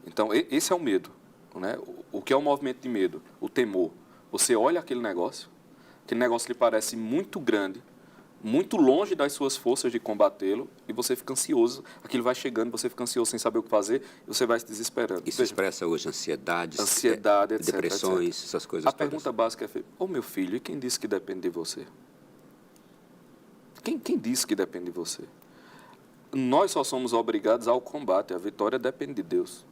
Então, esse é o medo, né? O que é o movimento de medo? O temor. Você olha aquele negócio lhe parece muito grande, muito longe das suas forças de combatê-lo, e você fica ansioso, aquilo vai chegando, você fica ansioso sem saber o que fazer, e você vai se desesperando. Isso expressa hoje ansiedade, etc, depressões, etc. essas coisas todas. A pergunta básica é, meu filho, e quem disse que depende de você? Quem disse que depende de você? Nós só somos obrigados ao combate, a vitória depende de Deus.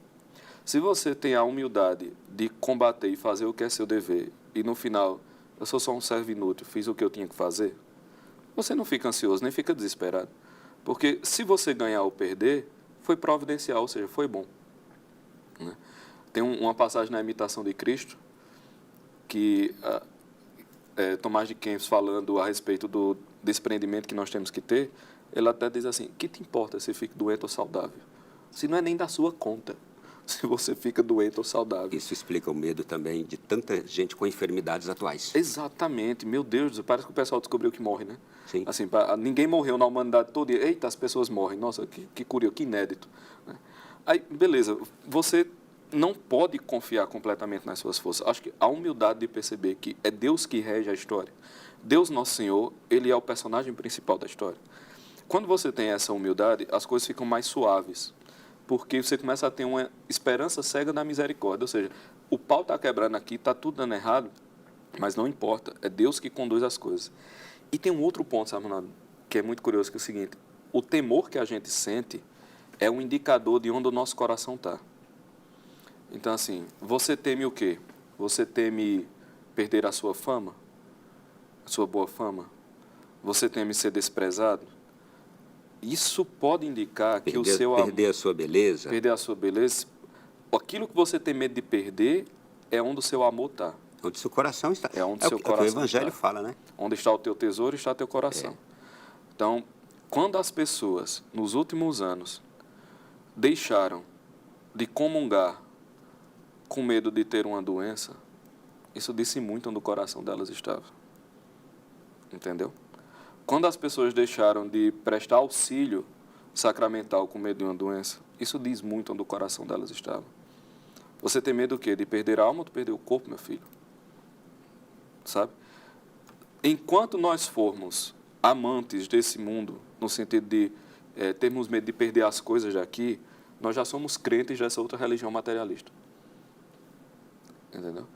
Se você tem a humildade de combater e fazer o que é seu dever, e no final, eu sou só um servo inútil, fiz o que eu tinha que fazer, você não fica ansioso, nem fica desesperado. Porque se você ganhar ou perder, foi providencial, ou seja, foi bom. Né? Tem uma passagem na Imitação de Cristo, que Tomás de Kempis, falando a respeito do desprendimento que nós temos que ter, ele até diz assim, que te importa se fica doente ou saudável? Se não é nem da sua conta, se você fica doente ou saudável. Isso explica o medo também de tanta gente com enfermidades atuais. Exatamente. Meu Deus, parece que o pessoal descobriu que morre, né? Sim. Assim, ninguém morreu na humanidade toda. Eita, as pessoas morrem. Nossa, que curioso, que inédito. Aí, beleza, você não pode confiar completamente nas suas forças. Acho que a humildade de perceber que é Deus que rege a história. Deus, nosso Senhor, Ele é o personagem principal da história. Quando você tem essa humildade, as coisas ficam mais suaves. Porque você começa a ter uma esperança cega na misericórdia. Ou seja, o pau está quebrando aqui, está tudo dando errado, mas não importa, é Deus que conduz as coisas. E tem um outro ponto, sabe, Ronaldo, que é muito curioso, que é o seguinte, o temor que a gente sente é um indicador de onde o nosso coração está. Então, assim, você teme o quê? Você teme perder a sua fama? A sua boa fama? Você teme ser desprezado? Isso pode indicar que o seu amor... Perder a sua beleza. Perder a sua beleza. Aquilo que você tem medo de perder é onde o seu amor está. Onde o seu coração está. É onde o seu coração está. O Evangelho fala, né? Onde está o teu tesouro, está o teu coração. Então, quando as pessoas, nos últimos anos, deixaram de comungar com medo de ter uma doença, isso disse muito onde o coração delas estava. Entendeu? Quando as pessoas deixaram de prestar auxílio sacramental com medo de uma doença, isso diz muito onde o coração delas estava. Você tem medo do quê? De perder a alma ou de perder o corpo, meu filho? Sabe? Enquanto nós formos amantes desse mundo, no sentido de termos medo de perder as coisas daqui, nós já somos crentes dessa outra religião materialista. Entendeu?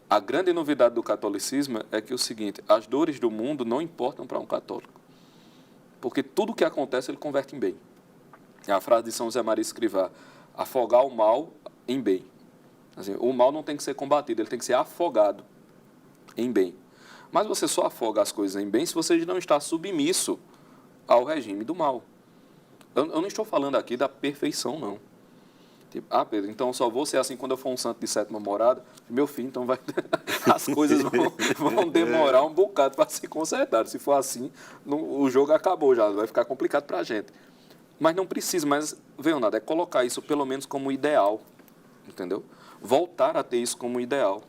A grande novidade do catolicismo é que o seguinte, as dores do mundo não importam para um católico. Porque tudo que acontece ele converte em bem. É a frase de São José Maria Escrivá, afogar o mal em bem. Assim, o mal não tem que ser combatido, ele tem que ser afogado em bem. Mas você só afoga as coisas em bem se você não está submisso ao regime do mal. Eu não estou falando aqui da perfeição, não. Tipo, Pedro, então eu só vou ser assim quando eu for um santo de sétima morada. Meu filho, então as coisas vão demorar um bocado para se consertar. Se for assim, o jogo acabou já, vai ficar complicado para a gente. Mas não precisa, mas, Leonardo, é colocar isso pelo menos como ideal, entendeu? Voltar a ter isso como ideal.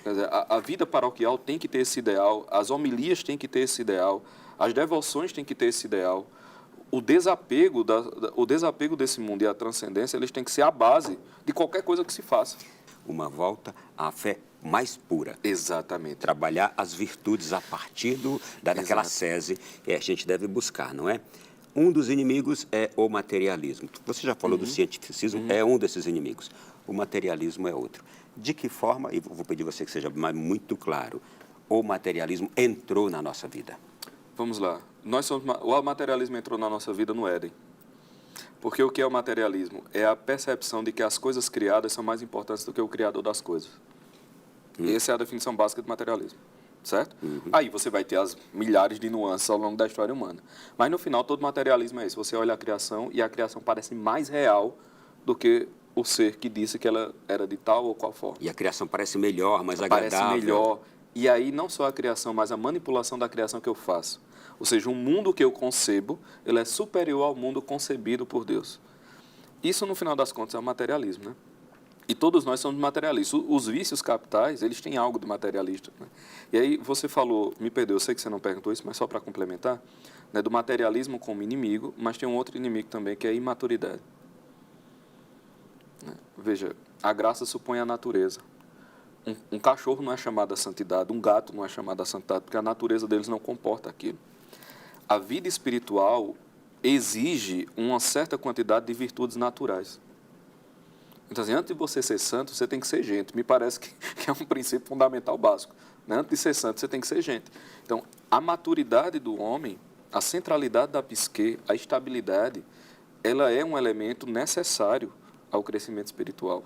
Quer dizer, a vida paroquial tem que ter esse ideal, as homilias têm que ter esse ideal, as devoções têm que ter esse ideal. O desapego desse mundo e a transcendência, eles têm que ser a base de qualquer coisa que se faça. Uma volta à fé mais pura. Exatamente. Trabalhar as virtudes a partir daquela sese que a gente deve buscar, não é? Um dos inimigos é o materialismo. Você já falou do cientificismo, é um desses inimigos. O materialismo é outro. De que forma, e vou pedir a você que seja muito claro, o materialismo entrou na nossa vida? Vamos lá. O materialismo entrou na nossa vida no Éden. Porque o que é o materialismo? É a percepção de que as coisas criadas são mais importantes do que o criador das coisas. Essa é a definição básica do materialismo. Certo? Aí você vai ter as milhares de nuances ao longo da história humana. Mas no final, todo materialismo é isso. Você olha a criação e a criação parece mais real do que o ser que disse que ela era de tal ou qual forma. E a criação parece melhor, mais agradável. Parece melhor. E aí, não só a criação, mas a manipulação da criação que eu faço. Ou seja, o mundo que eu concebo, ele é superior ao mundo concebido por Deus. Isso, no final das contas, é o materialismo, né? E todos nós somos materialistas. Os vícios capitais, eles têm algo de materialista, né? E aí, você falou, me perdeu, eu sei que você não perguntou isso, mas só para complementar, né, do materialismo como inimigo, mas tem um outro inimigo também, que é a imaturidade. Veja, a graça supõe a natureza. Um cachorro não é chamado a santidade, um gato não é chamado a santidade, porque a natureza deles não comporta aquilo. A vida espiritual exige uma certa quantidade de virtudes naturais. Então, assim, antes de você ser santo, você tem que ser gente. Me parece que é um princípio fundamental básico, né? Antes de ser santo, você tem que ser gente. Então, a maturidade do homem, a centralidade da psique, a estabilidade, ela é um elemento necessário ao crescimento espiritual.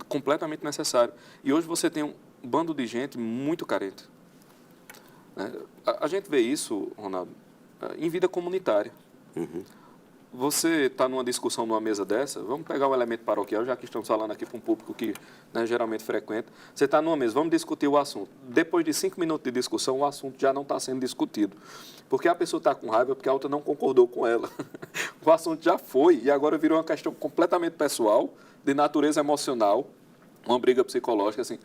Completamente necessário. E hoje você tem um bando de gente muito carente. A gente vê isso, Ronaldo, em vida comunitária. Você está numa discussão numa mesa dessa, vamos pegar o elemento paroquial, já que estamos falando aqui para um público que, né, geralmente frequenta. Você está numa mesa, vamos discutir o assunto. Depois de 5 minutos de discussão, o assunto já não está sendo discutido. Porque a pessoa está com raiva porque a outra não concordou com ela. O assunto já foi e agora virou uma questão completamente pessoal, de natureza emocional, uma briga psicológica, assim.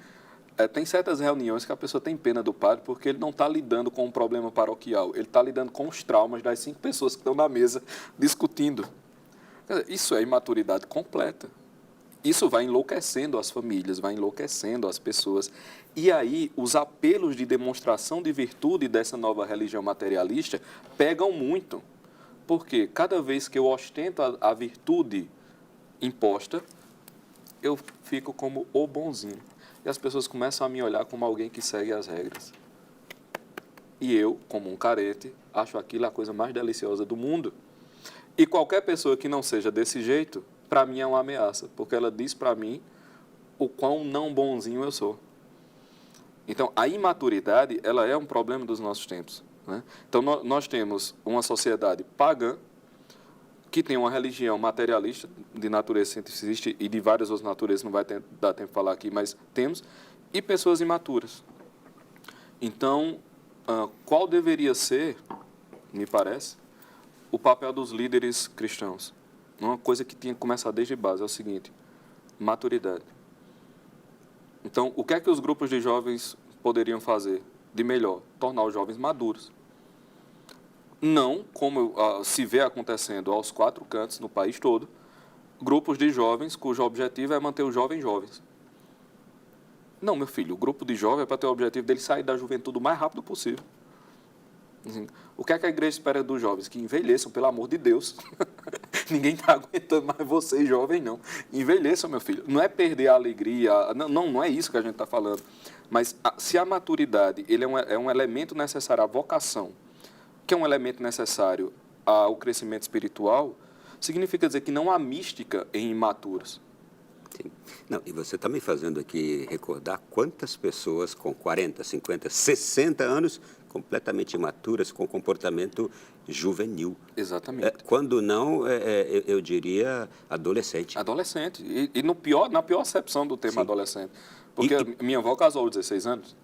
Tem certas reuniões que a pessoa tem pena do padre porque ele não está lidando com um problema paroquial, ele está lidando com os traumas das 5 pessoas que estão na mesa discutindo. Isso é imaturidade completa. Isso vai enlouquecendo as famílias, vai enlouquecendo as pessoas. E aí, os apelos de demonstração de virtude dessa nova religião materialista pegam muito. Porque cada vez que eu ostento a virtude imposta, eu fico como o bonzinho. E as pessoas começam a me olhar como alguém que segue as regras. E eu, como um carete, acho aquilo a coisa mais deliciosa do mundo. E qualquer pessoa que não seja desse jeito, para mim é uma ameaça, porque ela diz para mim o quão não bonzinho eu sou. Então, a imaturidade, ela é um problema dos nossos tempos, né? Então, nós temos uma sociedade pagã, que tem uma religião materialista, de natureza cientificista e de várias outras naturezas, não vai dar tempo de falar aqui, mas temos, e pessoas imaturas. Então, qual deveria ser, me parece, o papel dos líderes cristãos? Uma coisa que tinha que começar desde base é o seguinte: maturidade. Então, o que é que os grupos de jovens poderiam fazer de melhor? Tornar os jovens maduros. Não, como se vê acontecendo aos 4 cantos no país todo, grupos de jovens cujo objetivo é manter os jovens jovens. Não, meu filho, o grupo de jovens é para ter o objetivo dele sair da juventude o mais rápido possível. Assim, o que é que a igreja espera dos jovens? Que envelheçam, pelo amor de Deus. Ninguém está aguentando mais vocês, jovens, não. Envelheçam, meu filho. Não é perder a alegria, não é isso que a gente está falando. Mas se a maturidade ele é um elemento necessário à vocação, que é um elemento necessário ao crescimento espiritual, significa dizer que não há mística em imaturos. Sim. Não, e você está me fazendo aqui recordar quantas pessoas com 40, 50, 60 anos completamente imaturas, com comportamento juvenil. Exatamente. Quando não, eu diria adolescente. Adolescente. E na pior acepção do termo Sim. adolescente. Porque minha avó casou aos 16 anos.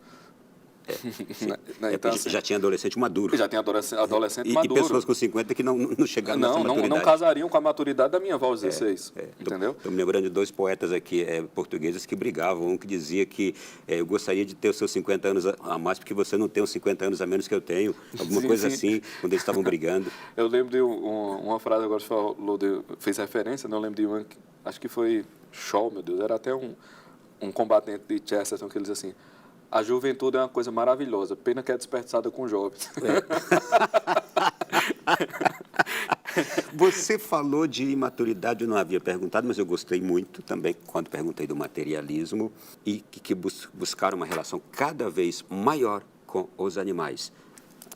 Então, assim, já tinha adolescente maduro. Já tinha adolescente e maduro. E pessoas com 50 que não chegaram nessa maturidade. Não casariam com a maturidade da minha avó aos 16. Entendeu? Estou me lembrando de dois poetas aqui portugueses que brigavam. Um que dizia que eu gostaria de ter os seus 50 anos a mais porque você não tem os 50 anos a menos que eu tenho. Alguma coisa assim, quando eles estavam brigando. Eu lembro de uma frase, agora você falou, fez referência, não lembro de uma, acho que foi Shaw, meu Deus, era até um combatente de Chesterton que ele diz assim: a juventude é uma coisa maravilhosa, pena que é desperdiçada com jovens. Você falou de imaturidade, eu não havia perguntado, mas eu gostei muito também quando perguntei do materialismo e que buscaram uma relação cada vez maior com os animais.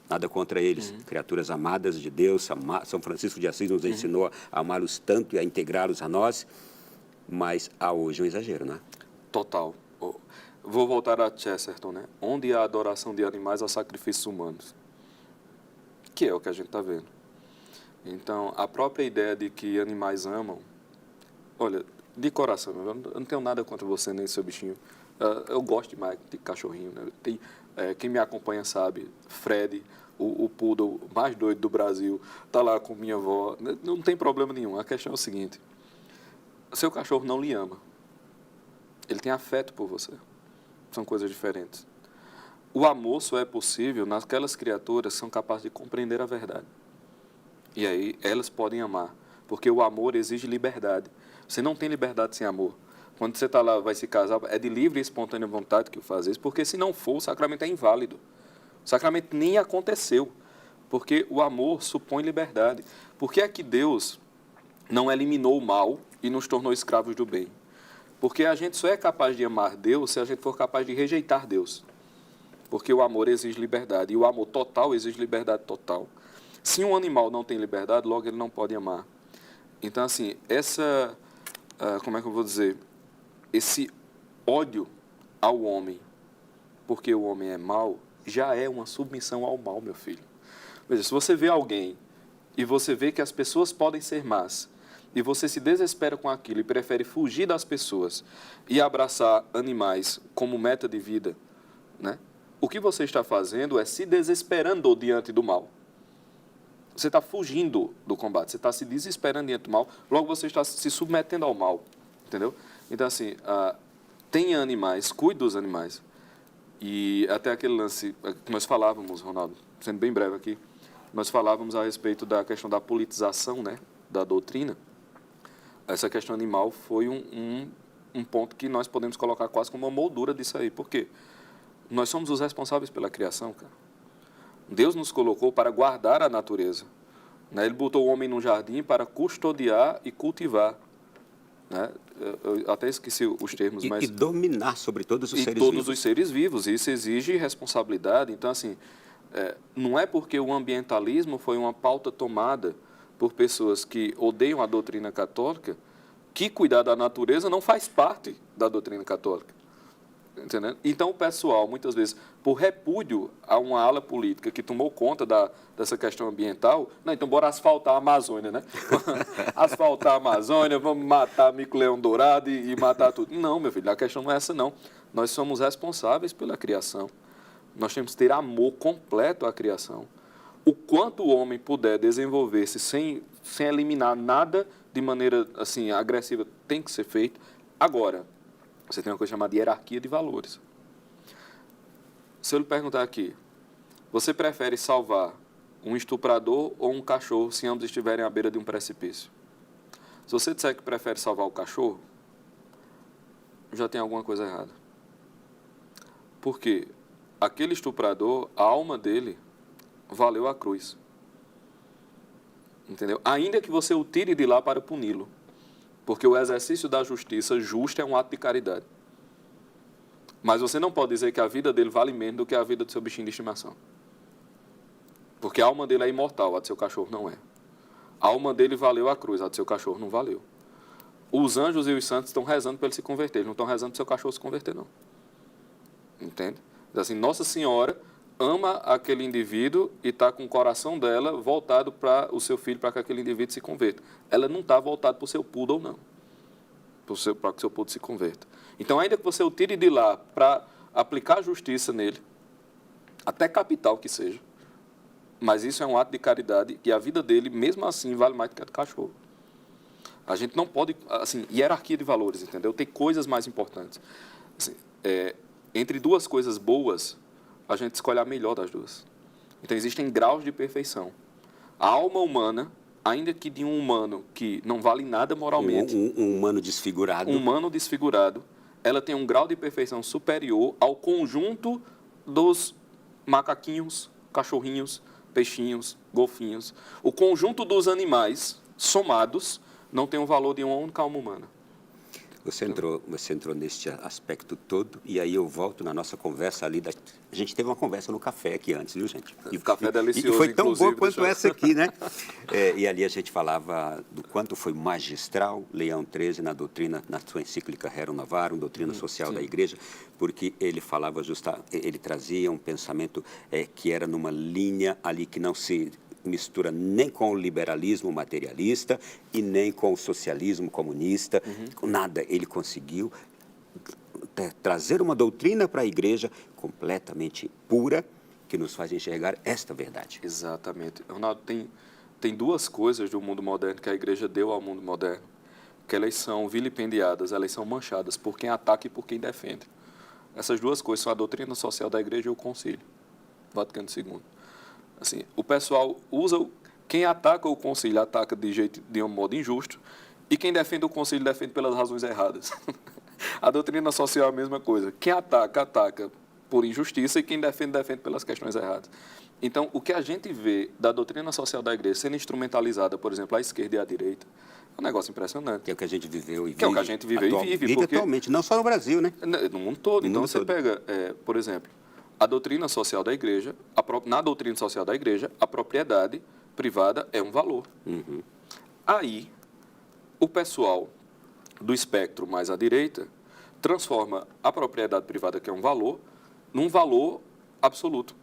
Nada contra eles, criaturas amadas de Deus. São Francisco de Assis nos ensinou a amá-los tanto e a integrá-los a nós, mas há hoje um exagero, não é? Total. Vou voltar a Chesterton, né? Onde há adoração de animais, há sacrifícios humanos. Que é o que a gente está vendo. Então, a própria ideia de que animais amam... Olha, de coração, eu não tenho nada contra você nem seu bichinho. Eu gosto demais de cachorrinho, né? Quem me acompanha sabe, Fred, o poodle mais doido do Brasil, está lá com minha avó. Não tem problema nenhum. A questão é o seguinte: seu cachorro não lhe ama. Ele tem afeto por você. São coisas diferentes. O amor só é possível naquelas criaturas que são capazes de compreender a verdade. E aí elas podem amar, porque o amor exige liberdade. Você não tem liberdade sem amor. Quando você está lá, vai se casar, é de livre e espontânea vontade que faz isso, porque se não for, o sacramento é inválido. O sacramento nem aconteceu, porque o amor supõe liberdade. Por que é que Deus não eliminou o mal e nos tornou escravos do bem? Porque a gente só é capaz de amar Deus se a gente for capaz de rejeitar Deus. Porque o amor exige liberdade, e o amor total exige liberdade total. Se um animal não tem liberdade, logo ele não pode amar. Então, assim, como é que eu vou dizer? Esse ódio ao homem, porque o homem é mau, já é uma submissão ao mal, meu filho. Veja, se você vê alguém e você vê que as pessoas podem ser más, e você se desespera com aquilo e prefere fugir das pessoas e abraçar animais como meta de vida, né? O que você está fazendo é se desesperando diante do mal. Você está fugindo do combate, você está se desesperando diante do mal, logo você está se submetendo ao mal, entendeu? Então, assim, tenha animais, cuide dos animais. E até aquele lance que nós falávamos, Ronaldo, sendo bem breve aqui, nós falávamos a respeito da questão da politização, né, da doutrina. Essa questão animal foi um ponto que nós podemos colocar quase como uma moldura disso aí. Por quê? Nós somos os responsáveis pela criação, cara. Deus nos colocou para guardar a natureza, né? Ele botou o homem num jardim para custodiar e cultivar, né? Eu até esqueci os termos, mas... E dominar sobre todos os seres vivos. E todos os seres vivos. Isso exige responsabilidade. Então, assim, não é porque o ambientalismo foi uma pauta tomada por pessoas que odeiam a doutrina católica que cuidar da natureza não faz parte da doutrina católica. Entendeu? Então, o pessoal, muitas vezes, por repúdio a uma ala política que tomou conta dessa questão ambiental, não, então bora asfaltar a Amazônia, né? Asfaltar a Amazônia, vamos matar mico-leão dourado e matar tudo. Não, meu filho, a questão não é essa, não. Nós somos responsáveis pela criação. Nós temos que ter amor completo à criação. O quanto o homem puder desenvolver-se sem eliminar nada de maneira assim agressiva, tem que ser feito. Agora, você tem uma coisa chamada hierarquia de valores. Se eu lhe perguntar aqui, você prefere salvar um estuprador ou um cachorro se ambos estiverem à beira de um precipício? Se você disser que prefere salvar o cachorro, já tem alguma coisa errada. Porque aquele estuprador, a alma dele valeu a cruz. Entendeu? Ainda que você o tire de lá para puni-lo. Porque o exercício da justiça justa é um ato de caridade. Mas você não pode dizer que a vida dele vale menos do que a vida do seu bichinho de estimação. Porque a alma dele é imortal, a do seu cachorro não é. A alma dele valeu a cruz, a do seu cachorro não valeu. os anjos e os santos estão rezando para ele se converter, eles não estão rezando para o seu cachorro se converter, não. Entende? Então, assim, Nossa Senhora ama aquele indivíduo e está com o coração dela voltado para o seu filho, para que aquele indivíduo se converta. Ela não está voltada para o seu poodle, não. Para que o seu poodle se converta. Então, ainda que você o tire de lá para aplicar justiça nele, até capital que seja, mas isso é um ato de caridade e a vida dele, mesmo assim, vale mais do que a do cachorro. A gente não pode, assim, hierarquia de valores, entendeu? Tem coisas mais importantes. Assim, entre duas coisas boas, a gente escolhe a melhor das duas. Então, existem graus de perfeição. A alma humana, ainda que de um humano que não vale nada moralmente... Um humano desfigurado. Um humano desfigurado, ela tem um grau de perfeição superior ao conjunto dos macaquinhos, cachorrinhos, peixinhos, golfinhos. O conjunto dos animais somados não tem o valor de uma única alma humana. Você entrou neste aspecto todo, e aí eu volto na nossa conversa ali. A gente teve uma conversa no café aqui antes, viu, gente? E o café é delicioso, e foi tão boa quanto deixa... essa aqui, né? E ali a gente falava do quanto foi magistral Leão XIII na doutrina, na sua encíclica Rerum Novarum, doutrina social da Igreja, porque ele falava ele trazia um pensamento que era numa linha ali que não se mistura nem com o liberalismo materialista e nem com o socialismo comunista, nada. Ele conseguiu trazer uma doutrina para a Igreja completamente pura, que nos faz enxergar esta verdade. Exatamente. Ronaldo, tem duas coisas do mundo moderno que a Igreja deu ao mundo moderno, que elas são vilipendiadas, elas são manchadas por quem ataca e por quem defende. Essas duas coisas são a doutrina social da Igreja e o Concílio Vaticano II. Assim, o pessoal usa... Quem ataca o concílio ataca de um modo injusto, e quem defende o concílio defende pelas razões erradas. A doutrina social é a mesma coisa. Quem ataca por injustiça, e quem defende pelas questões erradas. Então, o que a gente vê da doutrina social da Igreja sendo instrumentalizada, por exemplo, à esquerda e à direita, é um negócio impressionante. Que é o que a gente viveu e vive. Que é o que a gente viveu e vive. Vive atualmente, não só no Brasil, né? No mundo todo. Então, você pega, por exemplo... A doutrina social da Igreja, na doutrina social da Igreja, a propriedade privada é um valor. Aí, o pessoal do espectro mais à direita transforma a propriedade privada, que é um valor, num valor absoluto.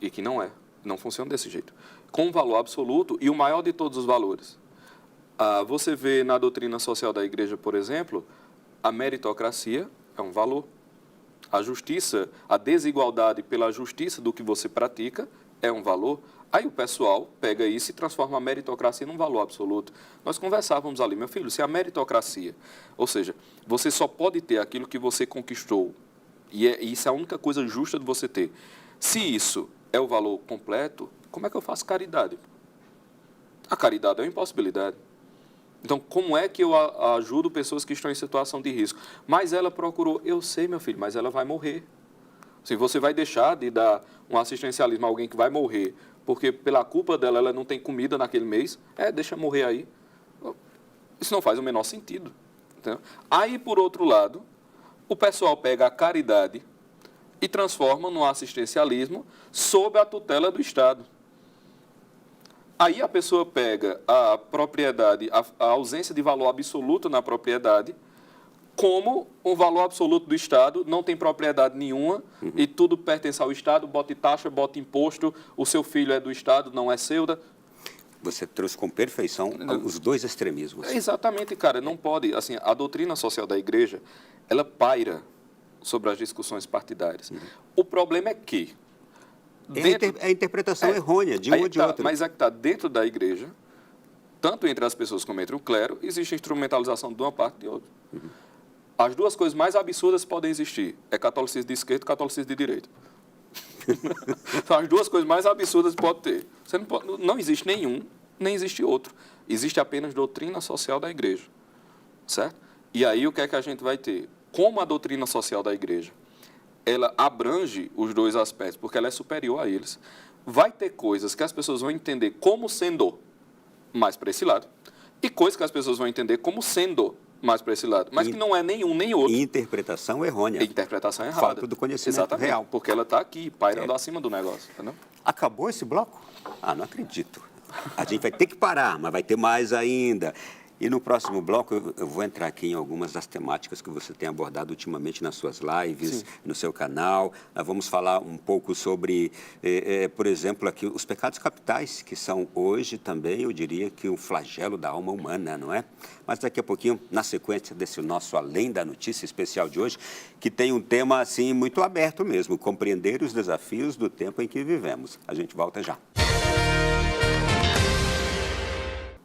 E que não funciona desse jeito. Com um valor absoluto e o maior de todos os valores. Você vê na doutrina social da Igreja, por exemplo, a meritocracia é um valor. A justiça, a desigualdade pela justiça do que você pratica é um valor. Aí o pessoal pega isso e transforma a meritocracia num valor absoluto. Nós conversávamos ali, meu filho, se a meritocracia, ou seja, você só pode ter aquilo que você conquistou, e isso é a única coisa justa de você ter. Se isso é o valor completo, como é que eu faço caridade? A caridade é uma impossibilidade. Então, como é que eu ajudo pessoas que estão em situação de risco? Mas ela procurou, eu sei, meu filho, mas ela vai morrer. Se você vai deixar de dar um assistencialismo a alguém que vai morrer, porque pela culpa dela ela não tem comida naquele mês, deixa morrer aí. Isso não faz o menor sentido. Entendeu? Aí, por outro lado, o pessoal pega a caridade e transforma no assistencialismo sob a tutela do Estado. Aí a pessoa pega a propriedade, a ausência de valor absoluto na propriedade, como um valor absoluto do Estado, não tem propriedade nenhuma e tudo pertence ao Estado, bota taxa, bota imposto, o seu filho é do Estado, não é seu. Você trouxe com perfeição os dois extremismos. Exatamente, cara, não pode. Assim, a doutrina social da Igreja, ela paira sobre as discussões partidárias. O problema é que... É a interpretação errônea de um ou de outro. Mas é que está dentro da Igreja, tanto entre as pessoas como entre o clero, existe instrumentalização de uma parte e de outra. As duas coisas mais absurdas podem existir. É catolicismo de esquerda e catolicismo de direita. Então, as duas coisas mais absurdas pode ter. Não existe nenhum, nem existe outro. Existe apenas doutrina social da Igreja. Certo? E aí o que é que a gente vai ter? Como a doutrina social da Igreja ela abrange os dois aspectos, porque ela é superior a eles, vai ter coisas que as pessoas vão entender como sendo mais para esse lado, e coisas que as pessoas vão entender como sendo mais para esse lado, mas que não é nenhum nem outro. Interpretação errônea. Interpretação errada. Falta do conhecimento Exatamente, real. porque ela está aqui, pairando acima do negócio. Entendeu? Acabou esse bloco? Não acredito. A gente vai ter que parar, mas vai ter mais ainda. E no próximo bloco eu vou entrar aqui em algumas das temáticas que você tem abordado ultimamente nas suas lives, Sim. no seu canal. Nós vamos falar um pouco sobre, por exemplo, aqui os pecados capitais, que são hoje também, eu diria que um flagelo da alma humana, não é? Mas daqui a pouquinho, na sequência desse nosso Além da Notícia especial de hoje, que tem um tema assim muito aberto mesmo, compreender os desafios do tempo em que vivemos. A gente volta já.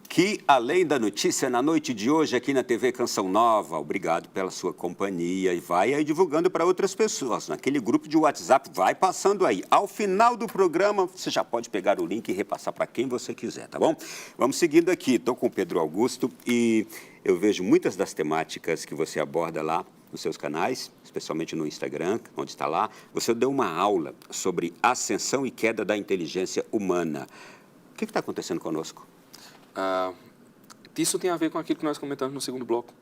Que Além da Notícia, na noite de hoje, aqui na TV Canção Nova. Obrigado pela sua companhia e vai aí divulgando para outras pessoas. Naquele grupo de WhatsApp, vai passando aí. Ao final do programa, você já pode pegar o link e repassar para quem você quiser, tá bom? Vamos seguindo aqui. Estou com o Pedro Augusto e eu vejo muitas das temáticas que você aborda lá nos seus canais, especialmente no Instagram, onde está lá. Você deu uma aula sobre ascensão e queda da inteligência humana. O que está acontecendo conosco? Isso tem a ver com aquilo que nós comentamos no segundo bloco,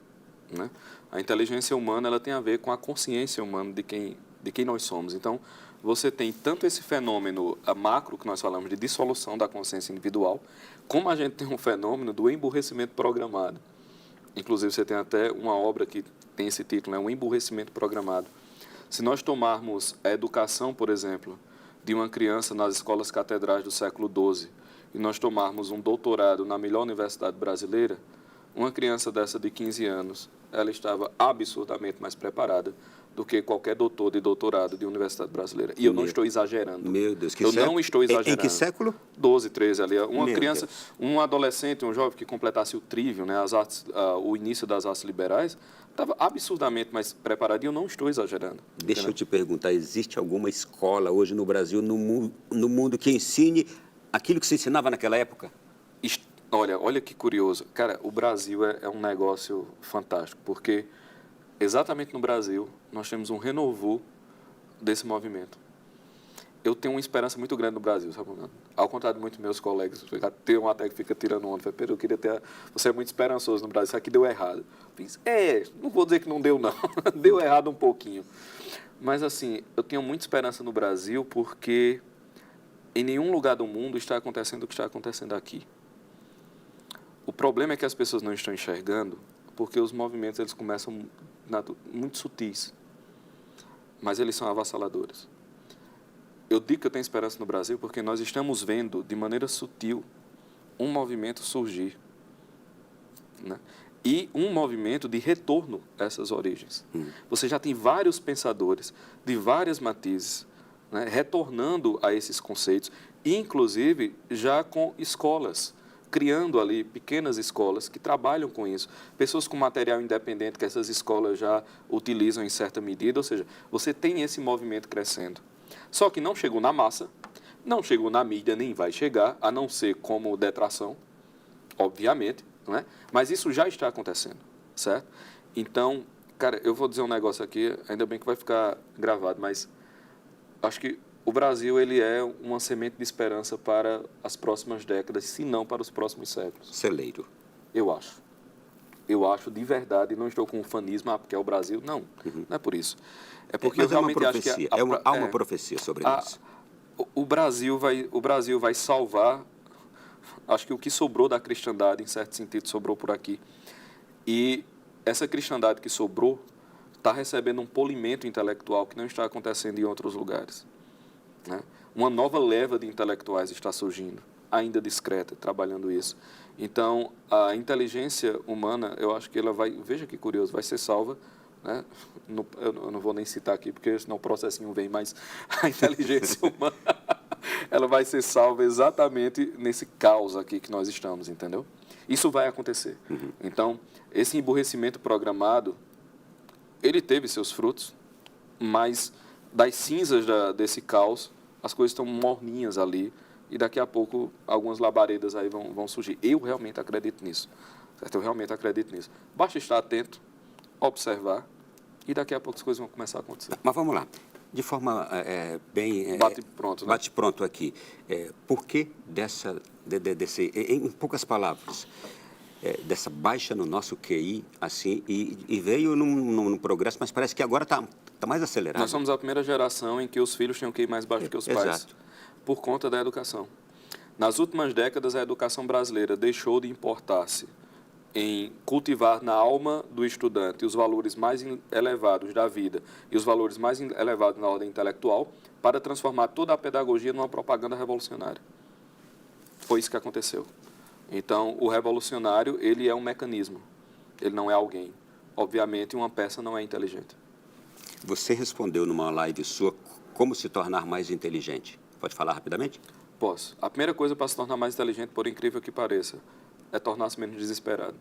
né? A inteligência humana, ela tem a ver com a consciência humana de quem nós somos. Então, você tem tanto esse fenômeno macro, que nós falamos de dissolução da consciência individual, como a gente tem um fenômeno do emburrecimento programado. Inclusive, você tem até uma obra que tem esse título, né? O emburrecimento programado. Se nós tomarmos a educação, por exemplo, de uma criança nas escolas catedrais do século XII, e nós tomarmos um doutorado na melhor universidade brasileira, uma criança dessa de 15 anos, ela estava absurdamente mais preparada do que qualquer doutor de doutorado de universidade brasileira. E eu não estou exagerando. Meu Deus, que eu século? não estou exagerando. Em que século? 12, 13 ali. Uma Meu criança, Deus. um adolescente, um jovem que completasse o trivium, né, o início das artes liberais, estava absurdamente mais preparado e eu não estou exagerando. Deixa eu te perguntar, existe alguma escola hoje no Brasil, no mundo que ensine aquilo que se ensinava naquela época? Olha que curioso. Cara, o Brasil é um negócio fantástico, porque exatamente no Brasil nós temos um renovo desse movimento. Eu tenho uma esperança muito grande no Brasil, sabe? Ao contrário de muitos meus colegas, tem um até que fica tirando onda. Falei, Pedro, eu queria ter... Você é muito esperançoso no Brasil, isso aqui deu errado. Fiz, não vou dizer que não deu, não. Deu errado um pouquinho. Mas, assim, eu tenho muita esperança no Brasil porque em nenhum lugar do mundo está acontecendo o que está acontecendo aqui. O problema é que as pessoas não estão enxergando porque os movimentos eles começam muito sutis, mas eles são avassaladores. Eu digo que eu tenho esperança no Brasil porque nós estamos vendo de maneira sutil um movimento surgir, né? E um movimento de retorno a essas origens. Você já tem vários pensadores de várias matizes, né, retornando a esses conceitos, inclusive já com escolas, criando ali pequenas escolas que trabalham com isso. Pessoas com material independente que essas escolas já utilizam em certa medida, ou seja, você tem esse movimento crescendo. Só que não chegou na massa, não chegou na mídia, nem vai chegar, a não ser como detração, obviamente, não é? Mas isso já está acontecendo, certo? Então, cara, eu vou dizer um negócio aqui, ainda bem que vai ficar gravado, mas acho que o Brasil ele é uma semente de esperança para as próximas décadas, se não para os próximos séculos. Celeiro. Eu acho. Eu acho de verdade, não estou com um fanismo, porque é o Brasil. Não, não é por isso. É porque Mas eu realmente acho que... há uma profecia sobre isso. O Brasil vai salvar, acho que o que sobrou da cristandade, em certo sentido, sobrou por aqui. E essa cristandade que sobrou está recebendo um polimento intelectual que não está acontecendo em outros lugares, né? Uma nova leva de intelectuais está surgindo, ainda discreta, trabalhando isso. Então, a inteligência humana, eu acho que ela vai, veja que curioso, vai ser salva, né? Eu não vou nem citar aqui, porque senão o processinho vem, mas a inteligência humana, ela vai ser salva exatamente nesse caos aqui que nós estamos, entendeu? Isso vai acontecer. Então, esse emburrecimento programado, ele teve seus frutos, mas das cinzas desse caos, as coisas estão morninhas ali e daqui a pouco algumas labaredas aí vão surgir. Eu realmente acredito nisso, certo? Eu realmente acredito nisso. Basta estar atento, observar e daqui a pouco as coisas vão começar a acontecer. Mas vamos lá, de forma bem... Bate-pronto, né? Bate-pronto aqui. Por que em poucas palavras, dessa baixa no nosso QI, assim, e veio num progresso, mas parece que agora está mais acelerado. Nós somos a primeira geração em que os filhos têm um QI mais baixo que os pais. Exato. Por conta da educação. Nas últimas décadas, a educação brasileira deixou de importar-se em cultivar na alma do estudante os valores mais elevados da vida e os valores mais elevados na ordem intelectual para transformar toda a pedagogia numa propaganda revolucionária. Foi isso que aconteceu. Então, o revolucionário, ele é um mecanismo, ele não é alguém. Obviamente, uma peça não é inteligente. Você respondeu numa live sua como se tornar mais inteligente. Pode falar rapidamente? Posso. A primeira coisa para se tornar mais inteligente, por incrível que pareça, é tornar-se menos desesperado.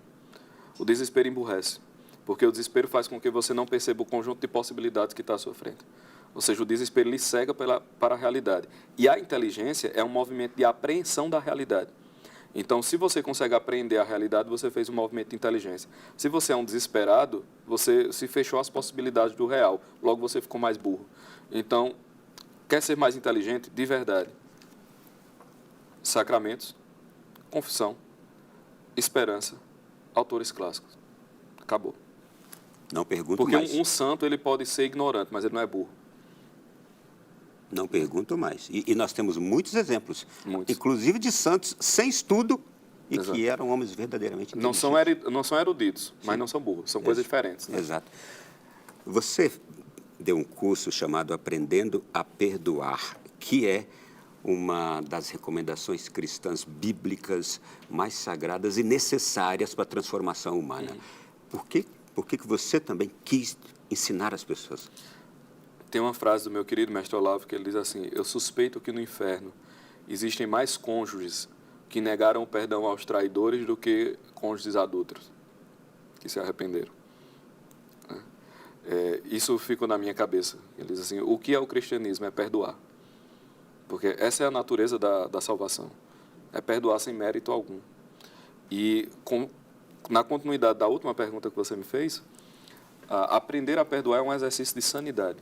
O desespero emburrece, porque o desespero faz com que você não perceba o conjunto de possibilidades que está à sua frente. Ou seja, o desespero lhe cega para a realidade. E a inteligência é um movimento de apreensão da realidade. Então, se você consegue apreender a realidade, você fez um movimento de inteligência. Se você é um desesperado, você se fechou às possibilidades do real. Logo, você ficou mais burro. Então, quer ser mais inteligente? De verdade. Sacramentos, confissão, esperança, autores clássicos. Acabou. Não pergunto Porque mais. um santo, ele pode ser ignorante, mas ele não é burro. Não pergunto mais. E nós temos muitos exemplos, Muitos. inclusive de santos sem estudo e Exato. que eram homens verdadeiramente Não inteligentes. são eruditos, mas não são burros. São coisas diferentes. Né? Exato. Você deu um curso chamado Aprendendo a Perdoar, que é uma das recomendações cristãs bíblicas mais sagradas e necessárias para a transformação humana. Por que você também quis ensinar as pessoas? Tem uma frase do meu querido mestre Olavo que ele diz assim: eu suspeito que no inferno existem mais cônjuges que negaram o perdão aos traidores do que cônjuges adúlteros que se arrependeram. Isso ficou na minha cabeça. Ele diz assim: o que é o cristianismo? É perdoar. Porque essa é a natureza da salvação. É perdoar sem mérito algum. E na continuidade da última pergunta que você me fez, aprender a perdoar é um exercício de sanidade.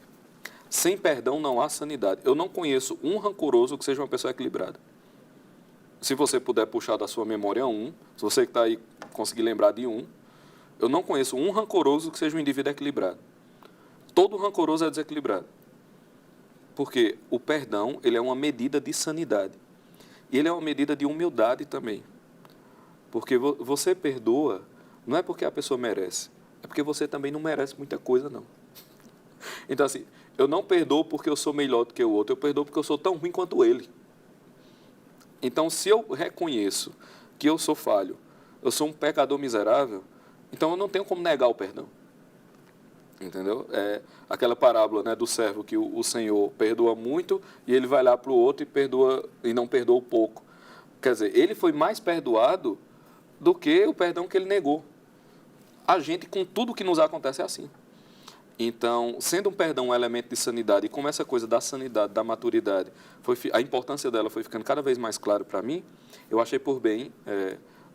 Sem perdão não há sanidade. Eu não conheço um rancoroso que seja uma pessoa equilibrada. Se você puder puxar da sua memória se você que está aí conseguir lembrar de eu não conheço um rancoroso que seja um indivíduo equilibrado. Todo rancoroso é desequilibrado. Porque o perdão, ele é uma medida de sanidade. E ele é uma medida de humildade também. Porque você perdoa, não é porque a pessoa merece, é porque você também não merece muita coisa, não. Então, assim, eu não perdoo porque eu sou melhor do que o outro, eu perdoo porque eu sou tão ruim quanto ele. Então, se eu reconheço que eu sou falho, eu sou um pecador miserável, então eu não tenho como negar o perdão. Entendeu? É aquela parábola, né, do servo que o Senhor perdoa muito e ele vai lá para o outro e não perdoa pouco. Quer dizer, ele foi mais perdoado do que o perdão que ele negou. A gente, com tudo que nos acontece, é assim. Então, sendo um perdão um elemento de sanidade, e como essa coisa da sanidade, da maturidade, a importância dela foi ficando cada vez mais claro para mim, eu achei por bem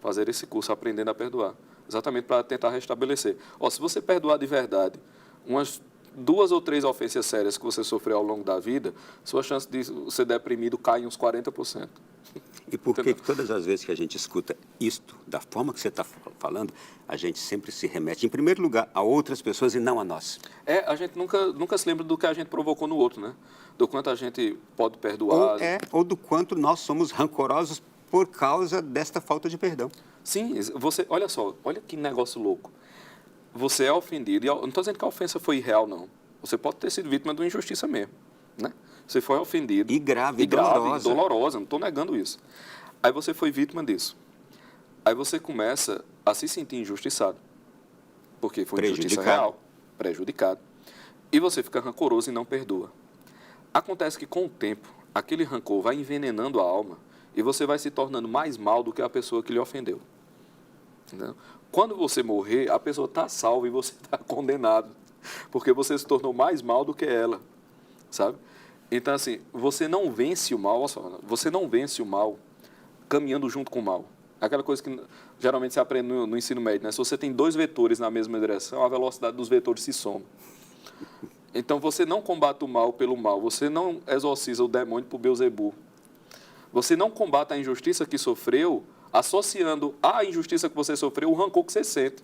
fazer esse curso, Aprendendo a Perdoar, exatamente para tentar restabelecer. Se você perdoar de verdade umas 2 ou 3 ofensas sérias que você sofreu ao longo da vida, sua chance de ser deprimido cai em uns 40%. E por que todas as vezes que a gente escuta isto, da forma que você está falando, a gente sempre se remete, em primeiro lugar, a outras pessoas e não a nós? A gente nunca se lembra do que a gente provocou no outro, né? Do quanto a gente pode perdoar. Ou do quanto nós somos rancorosos por causa desta falta de perdão. Sim, olha só, olha que negócio louco. Você é ofendido, e eu não estou dizendo que a ofensa foi irreal, não. Você pode ter sido vítima de uma injustiça mesmo, né? Você foi ofendido. E grave, dolorosa. Não estou negando isso. Aí você foi vítima disso. Aí você começa a se sentir injustiçado. Porque foi injustiça real, prejudicado. E você fica rancoroso e não perdoa. Acontece que, com o tempo, aquele rancor vai envenenando a alma e você vai se tornando mais mal do que a pessoa que lhe ofendeu. Entendeu? Quando você morrer, a pessoa está salva e você está condenado. Porque você se tornou mais mal do que ela. Sabe? Então, assim, você não vence o mal, olha só, você não vence o mal caminhando junto com o mal. Aquela coisa que geralmente se aprende no ensino médio, né? Se você tem 2 vetores na mesma direção, a velocidade dos vetores se soma. Então, você não combate o mal pelo mal, você não exorciza o demônio por Beelzebu. Você não combate a injustiça que sofreu associando à injustiça que você sofreu o rancor que você sente.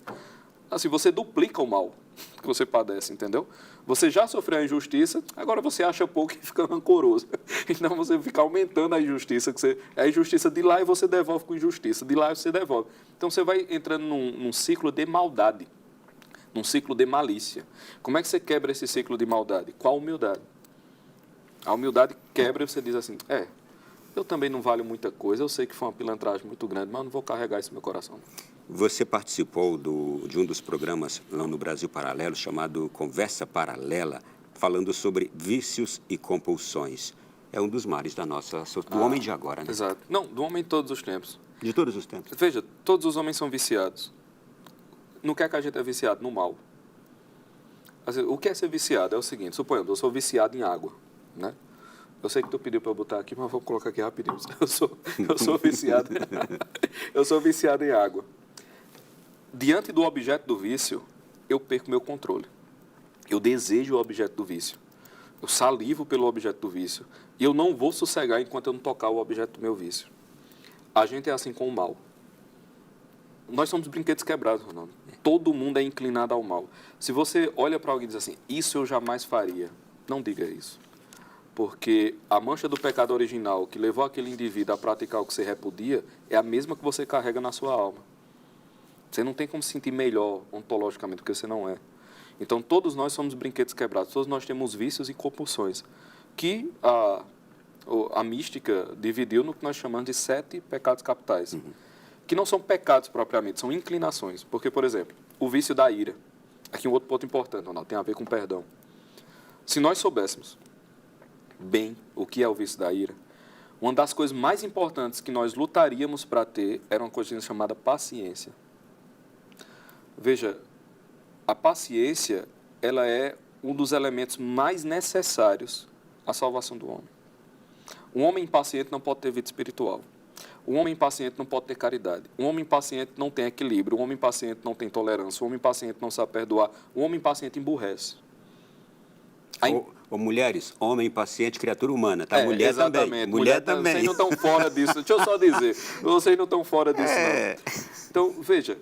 assim, você duplica o mal que você padece, entendeu? Você já sofreu a injustiça, agora você acha pouco e fica rancoroso. Então, você fica aumentando a injustiça, é a injustiça de lá e você devolve com injustiça, de lá você devolve. Então, você vai entrando num ciclo de maldade, num ciclo de malícia. Como é que você quebra esse ciclo de maldade? Com a humildade. A humildade quebra e você diz assim, eu também não valho muita coisa, eu sei que foi uma pilantragem muito grande, mas eu não vou carregar isso no meu coração. Você participou de um dos programas lá no Brasil Paralelo, chamado Conversa Paralela, falando sobre vícios e compulsões. É um dos males do homem de agora, né? Exato. Não, do homem de todos os tempos. De todos os tempos. Veja, todos os homens são viciados. No que é que a gente é viciado? No mal. Assim, o que é ser viciado? É o seguinte, suponhamos, eu sou viciado em água, né? Eu sei que tu pediu para eu botar aqui, mas vou colocar aqui rapidinho. Eu sou viciado. Eu sou viciado em água. Diante do objeto do vício, eu perco meu controle. Eu desejo o objeto do vício. Eu salivo pelo objeto do vício. E eu não vou sossegar enquanto eu não tocar o objeto do meu vício. A gente é assim com o mal. Nós somos brinquedos quebrados, Ronaldo. Todo mundo é inclinado ao mal. Se você olha para alguém e diz assim, isso eu jamais faria, não diga isso. Porque a mancha do pecado original que levou aquele indivíduo a praticar o que você repudia é a mesma que você carrega na sua alma. Você não tem como se sentir melhor ontologicamente do que você não é. Então, todos nós somos brinquedos quebrados. Todos nós temos vícios e compulsões. Que a mística dividiu no que nós chamamos de 7 pecados capitais. Que não são pecados propriamente, são inclinações. Porque, por exemplo, o vício da ira. Aqui um outro ponto importante, Ronaldo, tem a ver com perdão. Se nós soubéssemos bem o que é o vício da ira, uma das coisas mais importantes que nós lutaríamos para ter era uma coisa chamada paciência. Veja, a paciência, ela é um dos elementos mais necessários à salvação do homem. Um homem impaciente não pode ter vida espiritual. Um homem impaciente não pode ter caridade. Um homem impaciente não tem equilíbrio. Um homem impaciente não tem tolerância. Um homem impaciente não sabe perdoar. Um homem impaciente emburrece. Ou mulheres, homem impaciente, criatura humana, tá? Mulher exatamente. também. Mulher também. Vocês não estão fora disso. Deixa eu só dizer. Vocês não estão fora disso, não. Então, veja.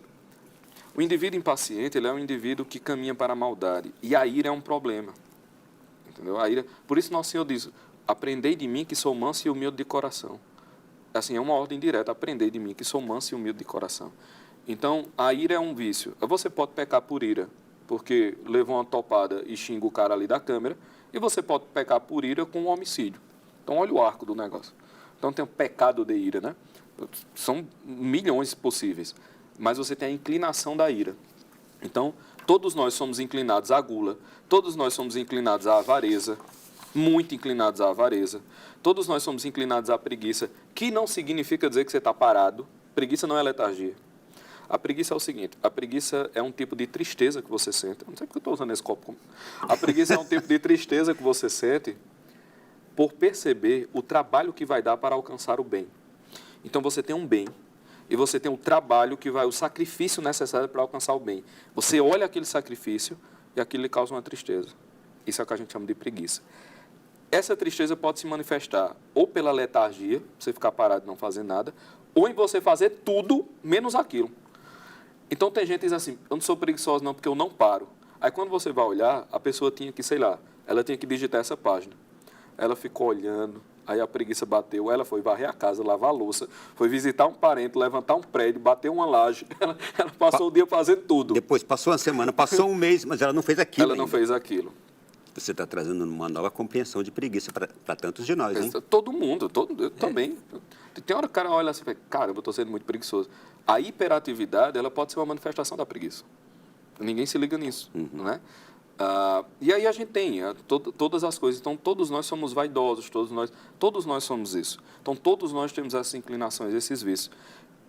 O indivíduo impaciente, ele é um indivíduo que caminha para a maldade. E a ira é um problema. Entendeu? A ira, por isso nosso Senhor diz, aprendei de mim que sou manso e humilde de coração. Assim, é uma ordem direta, aprendei de mim que sou manso e humilde de coração. Então, a ira é um vício. Você pode pecar por ira, porque levou uma topada e xinga o cara ali da câmera, e você pode pecar por ira com um homicídio. Então, olha o arco do negócio. Então, tem o pecado de ira, né? São milhões possíveis. Mas você tem a inclinação da ira. Então, todos nós somos inclinados à gula, todos nós somos inclinados à avareza, muito inclinados à avareza, todos nós somos inclinados à preguiça, que não significa dizer que você está parado. Preguiça não é letargia. A preguiça é o seguinte, a preguiça é um tipo de tristeza que você sente. Não sei porque eu estou usando esse copo. A preguiça é um tipo de tristeza que você sente por perceber o trabalho que vai dar para alcançar o bem. Então, você tem um bem, e você tem o trabalho o sacrifício necessário para alcançar o bem. Você olha aquele sacrifício e aquilo lhe causa uma tristeza. Isso é o que a gente chama de preguiça. Essa tristeza pode se manifestar ou pela letargia, você ficar parado e não fazer nada, ou em você fazer tudo menos aquilo. Então tem gente que diz assim, eu não sou preguiçoso não porque eu não paro. Aí quando você vai olhar, a pessoa tinha que, sei lá, ela tinha que digitar essa página. Ela ficou olhando. Aí a preguiça bateu, ela foi varrer a casa, lavar a louça, foi visitar um parente, levantar um prédio, bater uma laje. Ela passou o dia fazendo tudo. Depois passou uma semana, passou um mês, mas ela não fez aquilo. Ela não fez aquilo. Você está trazendo uma nova compreensão de preguiça para tantos de nós, hein? Todo mundo, eu também. Tem hora que o cara olha assim e fala, cara, eu estou sendo muito preguiçoso. A hiperatividade, ela pode ser uma manifestação da preguiça. Ninguém se liga nisso, não é? E aí a gente tem todas as coisas. Então, todos nós somos vaidosos, todos nós somos isso. Então, todos nós temos essas inclinações, esses vícios.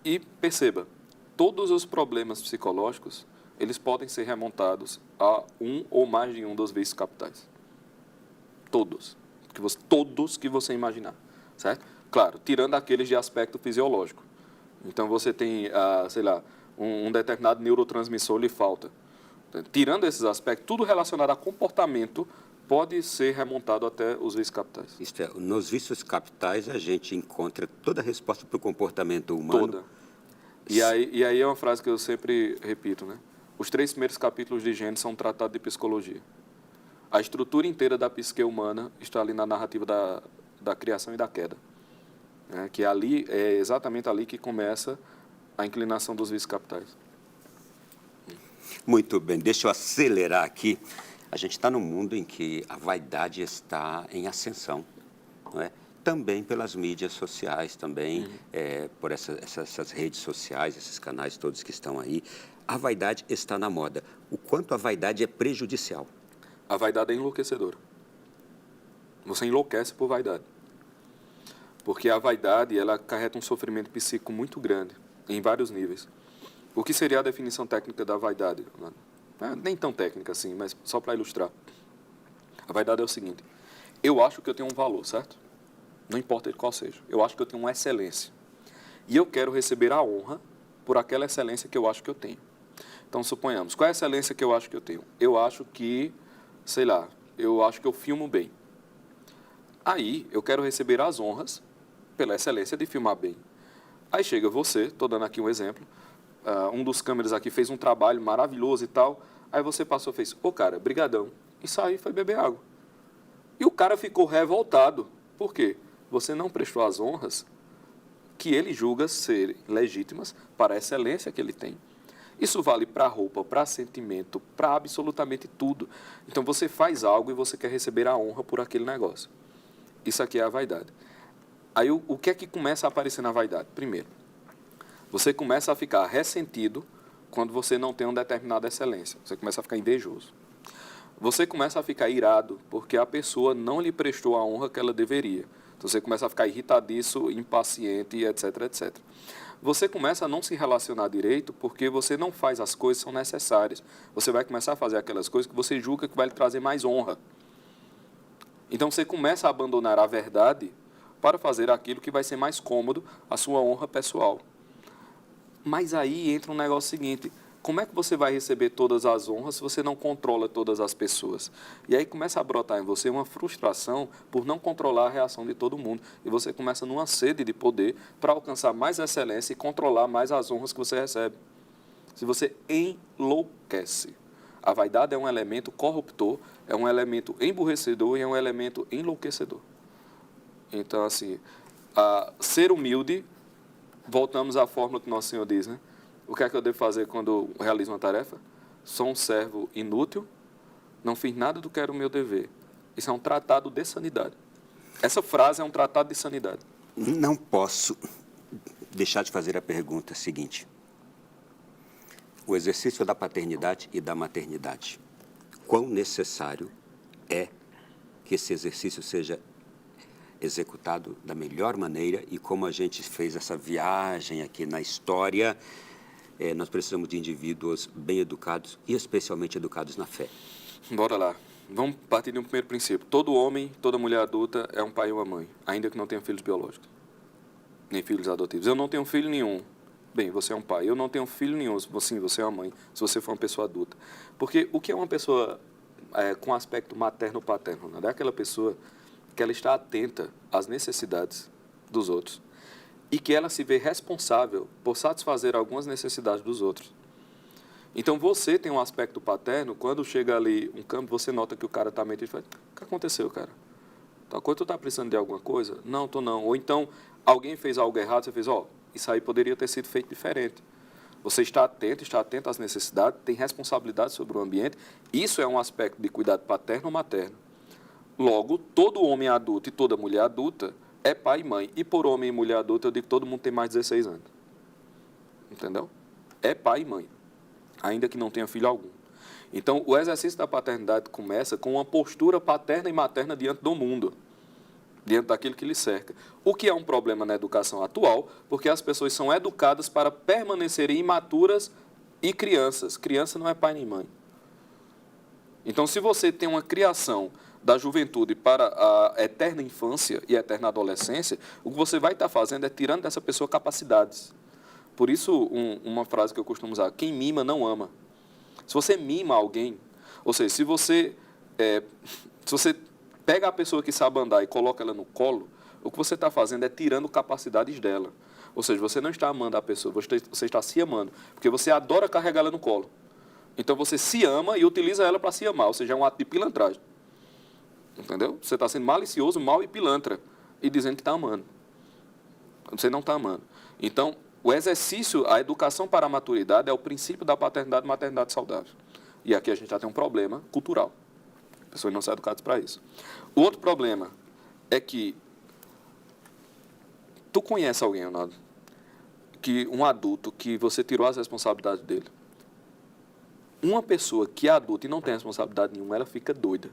E perceba, todos os problemas psicológicos, eles podem ser remontados a um ou mais de um dos vícios capitais. Todos. Todos que você imaginar, certo? Claro, tirando aqueles de aspecto fisiológico. Então, você tem, sei lá, um determinado neurotransmissor lhe falta. Tirando esses aspectos, tudo relacionado a comportamento pode ser remontado até os vícios capitais. Isto é, nos vícios capitais a gente encontra toda a resposta para o comportamento humano. Toda. E aí é uma frase que eu sempre repito, né? Os 3 primeiros capítulos de Gênesis são um tratado de psicologia. A estrutura inteira da psique humana está ali na narrativa da criação e da queda. Que ali, é exatamente ali que começa a inclinação dos vícios capitais. Muito bem, deixa eu acelerar aqui. A gente está num mundo em que a vaidade está em ascensão, não é? Também pelas mídias sociais, também por essas redes sociais, esses canais todos que estão aí. A vaidade está na moda. O quanto a vaidade é prejudicial? A vaidade é enlouquecedora. Você enlouquece por vaidade. Porque a vaidade, ela acarreta um sofrimento psíquico muito grande, em vários níveis. O que seria a definição técnica da vaidade? Nem tão técnica assim, mas só para ilustrar. A vaidade é o seguinte: eu acho que eu tenho um valor, certo? Não importa qual seja. Eu acho que eu tenho uma excelência. E eu quero receber a honra por aquela excelência que eu acho que eu tenho. Então, suponhamos, qual é a excelência que eu acho que eu tenho? Eu acho que, sei lá, eu acho que eu filmo bem. Aí, eu quero receber as honras pela excelência de filmar bem. Aí chega você, estou dando aqui um exemplo, um dos câmeras aqui fez um trabalho maravilhoso e tal, aí você passou e fez, cara, brigadão, e saiu e foi beber água. E o cara ficou revoltado. Por quê? Você não prestou as honras que ele julga serem legítimas para a excelência que ele tem. Isso vale para roupa, para sentimento, para absolutamente tudo. Então, você faz algo e você quer receber a honra por aquele negócio. Isso aqui é a vaidade. Aí, o que é que começa a aparecer na vaidade? Primeiro, você começa a ficar ressentido quando você não tem uma determinada excelência. Você começa a ficar invejoso. Você começa a ficar irado porque a pessoa não lhe prestou a honra que ela deveria. Então, você começa a ficar irritadiço, impaciente, etc, etc. Você começa a não se relacionar direito porque você não faz as coisas que são necessárias. Você vai começar a fazer aquelas coisas que você julga que vai lhe trazer mais honra. Então, você começa a abandonar a verdade para fazer aquilo que vai ser mais cômodo, a sua honra pessoal. Mas aí entra um negócio seguinte: como é que você vai receber todas as honras se você não controla todas as pessoas? E aí começa a brotar em você uma frustração por não controlar a reação de todo mundo. E você começa numa sede de poder para alcançar mais excelência e controlar mais as honras que você recebe. Se você enlouquece. A vaidade é um elemento corruptor, é um elemento emburrecedor e é um elemento enlouquecedor. Então, assim, ser humilde, voltamos à fórmula que Nosso Senhor diz, né? O que é que eu devo fazer quando realizo uma tarefa? Sou um servo inútil, não fiz nada do que era o meu dever. Isso é um tratado de sanidade. Essa frase é um tratado de sanidade. Não posso deixar de fazer a pergunta seguinte. O exercício da paternidade e da maternidade. Quão necessário é que esse exercício seja executado da melhor maneira e como a gente fez essa viagem aqui na história, nós precisamos de indivíduos bem educados e especialmente educados na fé. Bora lá. Vamos partir de um primeiro princípio. Todo homem, toda mulher adulta é um pai e uma mãe, ainda que não tenha filhos biológicos, nem filhos adotivos. Eu não tenho filho nenhum. Bem, você é um pai. Eu não tenho filho nenhum. Sim, você é uma mãe, se você for uma pessoa adulta. Porque o que é uma pessoa com aspecto materno-paterno? Né? É aquela pessoa que ela está atenta às necessidades dos outros e que ela se vê responsável por satisfazer algumas necessidades dos outros. Então, você tem um aspecto paterno, quando chega ali um campo, você nota que o cara está meio... O que aconteceu, cara? Quando tu está precisando de alguma coisa? Não, tô não. Ou então, alguém fez algo errado, você fez, isso aí poderia ter sido feito diferente. Você está atento às necessidades, tem responsabilidade sobre o ambiente. Isso é um aspecto de cuidado paterno ou materno. Logo, todo homem adulto e toda mulher adulta é pai e mãe. E por homem e mulher adulta, eu digo que todo mundo tem mais de 16 anos. Entendeu? É pai e mãe, ainda que não tenha filho algum. Então, o exercício da paternidade começa com uma postura paterna e materna diante do mundo, diante daquilo que lhe cerca. O que é um problema na educação atual, porque as pessoas são educadas para permanecerem imaturas e crianças. Criança não é pai nem mãe. Então, se você tem uma criação da juventude para a eterna infância e a eterna adolescência, o que você vai estar fazendo é tirando dessa pessoa capacidades. Por isso, uma frase que eu costumo usar: quem mima não ama. Se você mima alguém, ou seja, se você pega a pessoa que sabe andar e coloca ela no colo, o que você está fazendo é tirando capacidades dela. Ou seja, você não está amando a pessoa, você está se amando, porque você adora carregar ela no colo. Então, você se ama e utiliza ela para se amar, ou seja, é um ato de pilantragem. Entendeu? Você está sendo malicioso, mau e pilantra, e dizendo que está amando. Você não está amando. Então, o exercício, a educação para a maturidade é o princípio da paternidade e maternidade saudável. E aqui a gente já tem um problema cultural. As pessoas não são educadas para isso. O outro problema é que tu conhece alguém, Ronaldo, que um adulto que você tirou as responsabilidades dele. Uma pessoa que é adulta e não tem responsabilidade nenhuma, ela fica doida.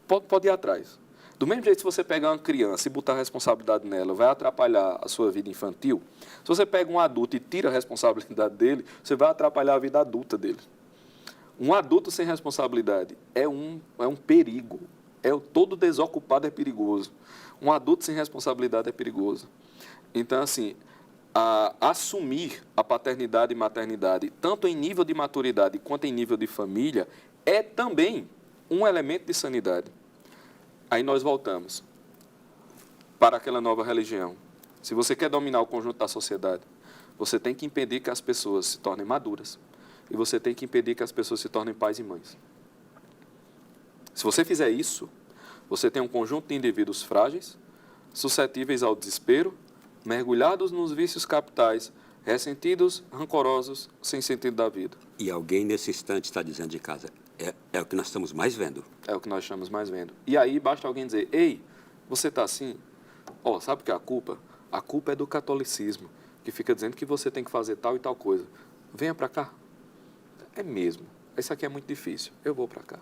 Pode ir atrás. Do mesmo jeito, se você pegar uma criança e botar a responsabilidade nela, vai atrapalhar a sua vida infantil. Se você pega um adulto e tira a responsabilidade dele, você vai atrapalhar a vida adulta dele. Um adulto sem responsabilidade é um perigo. Todo desocupado é perigoso. Um adulto sem responsabilidade é perigoso. Então, assim, assumir a paternidade e maternidade, tanto em nível de maturidade quanto em nível de família, é também um elemento de sanidade. Aí nós voltamos para aquela nova religião. Se você quer dominar o conjunto da sociedade, você tem que impedir que as pessoas se tornem maduras. E você tem que impedir que as pessoas se tornem pais e mães. Se você fizer isso, você tem um conjunto de indivíduos frágeis, suscetíveis ao desespero, mergulhados nos vícios capitais, ressentidos, rancorosos, sem sentido da vida. E alguém nesse instante está dizendo de casa, é o que nós estamos mais vendo. É o que nós estamos mais vendo. E aí basta alguém dizer, ei, você está assim? Sabe o que é a culpa? A culpa é do catolicismo, que fica dizendo que você tem que fazer tal e tal coisa. Venha para cá. É mesmo. Isso aqui é muito difícil. Eu vou para cá.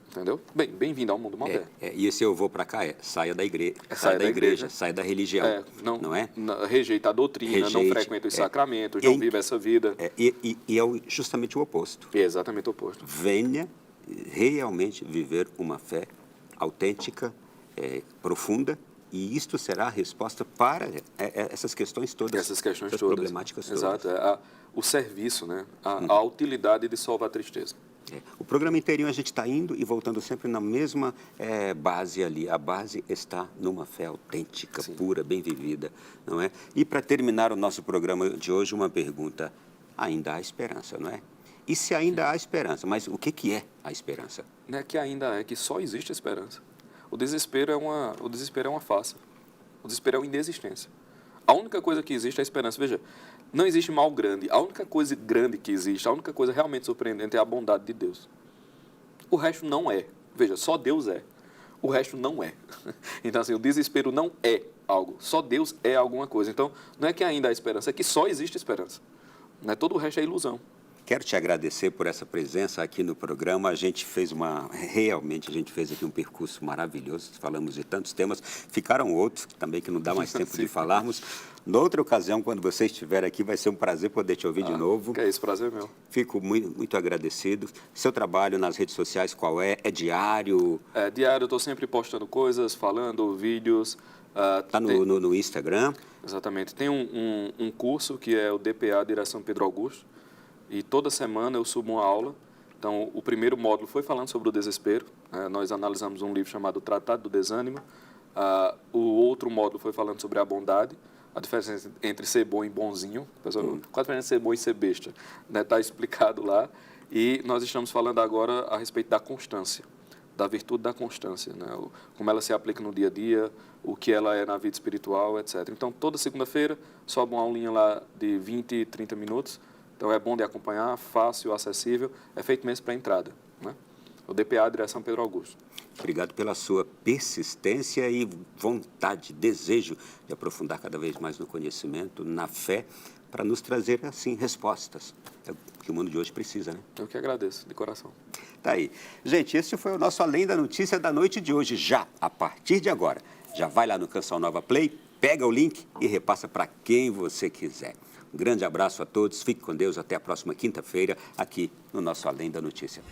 Entendeu? Bem-vindo ao mundo moderno. E esse eu vou para cá saia da igreja, saia da igreja, saia da religião, não é? Rejeita a doutrina, não frequenta os sacramentos, não vive essa vida. E é justamente o oposto. É exatamente o oposto. Venha realmente viver uma fé autêntica, profunda, e isto será a resposta para essas questões todas. Essas questões todas. Problemáticas todas. Exato. O serviço, né? A utilidade de salvar a tristeza. O programa inteirinho a gente está indo e voltando sempre na mesma base ali. A base está numa fé autêntica, sim, pura, bem vivida, não é? E para terminar o nosso programa de hoje, uma pergunta. Ainda há esperança, não é? E se ainda há esperança, mas o que é a esperança? Não é que ainda é, que só existe esperança. O desespero é uma farsa. O desespero é uma inexistência. A única coisa que existe é a esperança. Veja, não existe mal grande. A única coisa grande que existe, a única coisa realmente surpreendente é a bondade de Deus. O resto não é. Veja, só Deus é. O resto não é. Então, assim, o desespero não é algo. Só Deus é alguma coisa. Então, não é que ainda há esperança, é que só existe esperança. Não é, todo o resto é ilusão. Quero te agradecer por essa presença aqui no programa. Realmente a gente fez aqui um percurso maravilhoso. Falamos de tantos temas. Ficaram outros também que não dá mais tempo de falarmos. Noutra ocasião, quando você estiver aqui, vai ser um prazer poder te ouvir de novo. Que é esse prazer meu. Fico muito, muito agradecido. Seu trabalho nas redes sociais, qual é? É diário? É diário, eu estou sempre postando coisas, falando, vídeos. Está no Instagram? Exatamente. Tem um curso que é o DPA, Direção Pedro Augusto. E toda semana eu subo uma aula. Então, o primeiro módulo foi falando sobre o desespero. Nós analisamos um livro chamado Tratado do Desânimo. O outro módulo foi falando sobre a bondade, a diferença entre ser bom e bonzinho. Qual a diferença de ser bom e ser besta? Está explicado lá. E nós estamos falando agora a respeito da constância, da virtude da constância, né? Como ela se aplica no dia a dia, o que ela é na vida espiritual, etc. Então, toda segunda-feira, sobe uma aulinha lá de 20, 30 minutos. Então, é bom de acompanhar, fácil, acessível, é feito mesmo para a entrada, né? O DPA, Direção Pedro Augusto. Obrigado pela sua persistência e vontade, desejo de aprofundar cada vez mais no conhecimento, na fé, para nos trazer, assim, respostas. É o que o mundo de hoje precisa, né? Eu que agradeço, de coração. Tá aí. Gente, esse foi o nosso Além da Notícia da noite de hoje. Já, a partir de agora, já vai lá no Canção Nova Play, pega o link e repassa para quem você quiser. Um grande abraço a todos, fique com Deus, até a próxima quinta-feira, aqui no nosso Além da Notícia.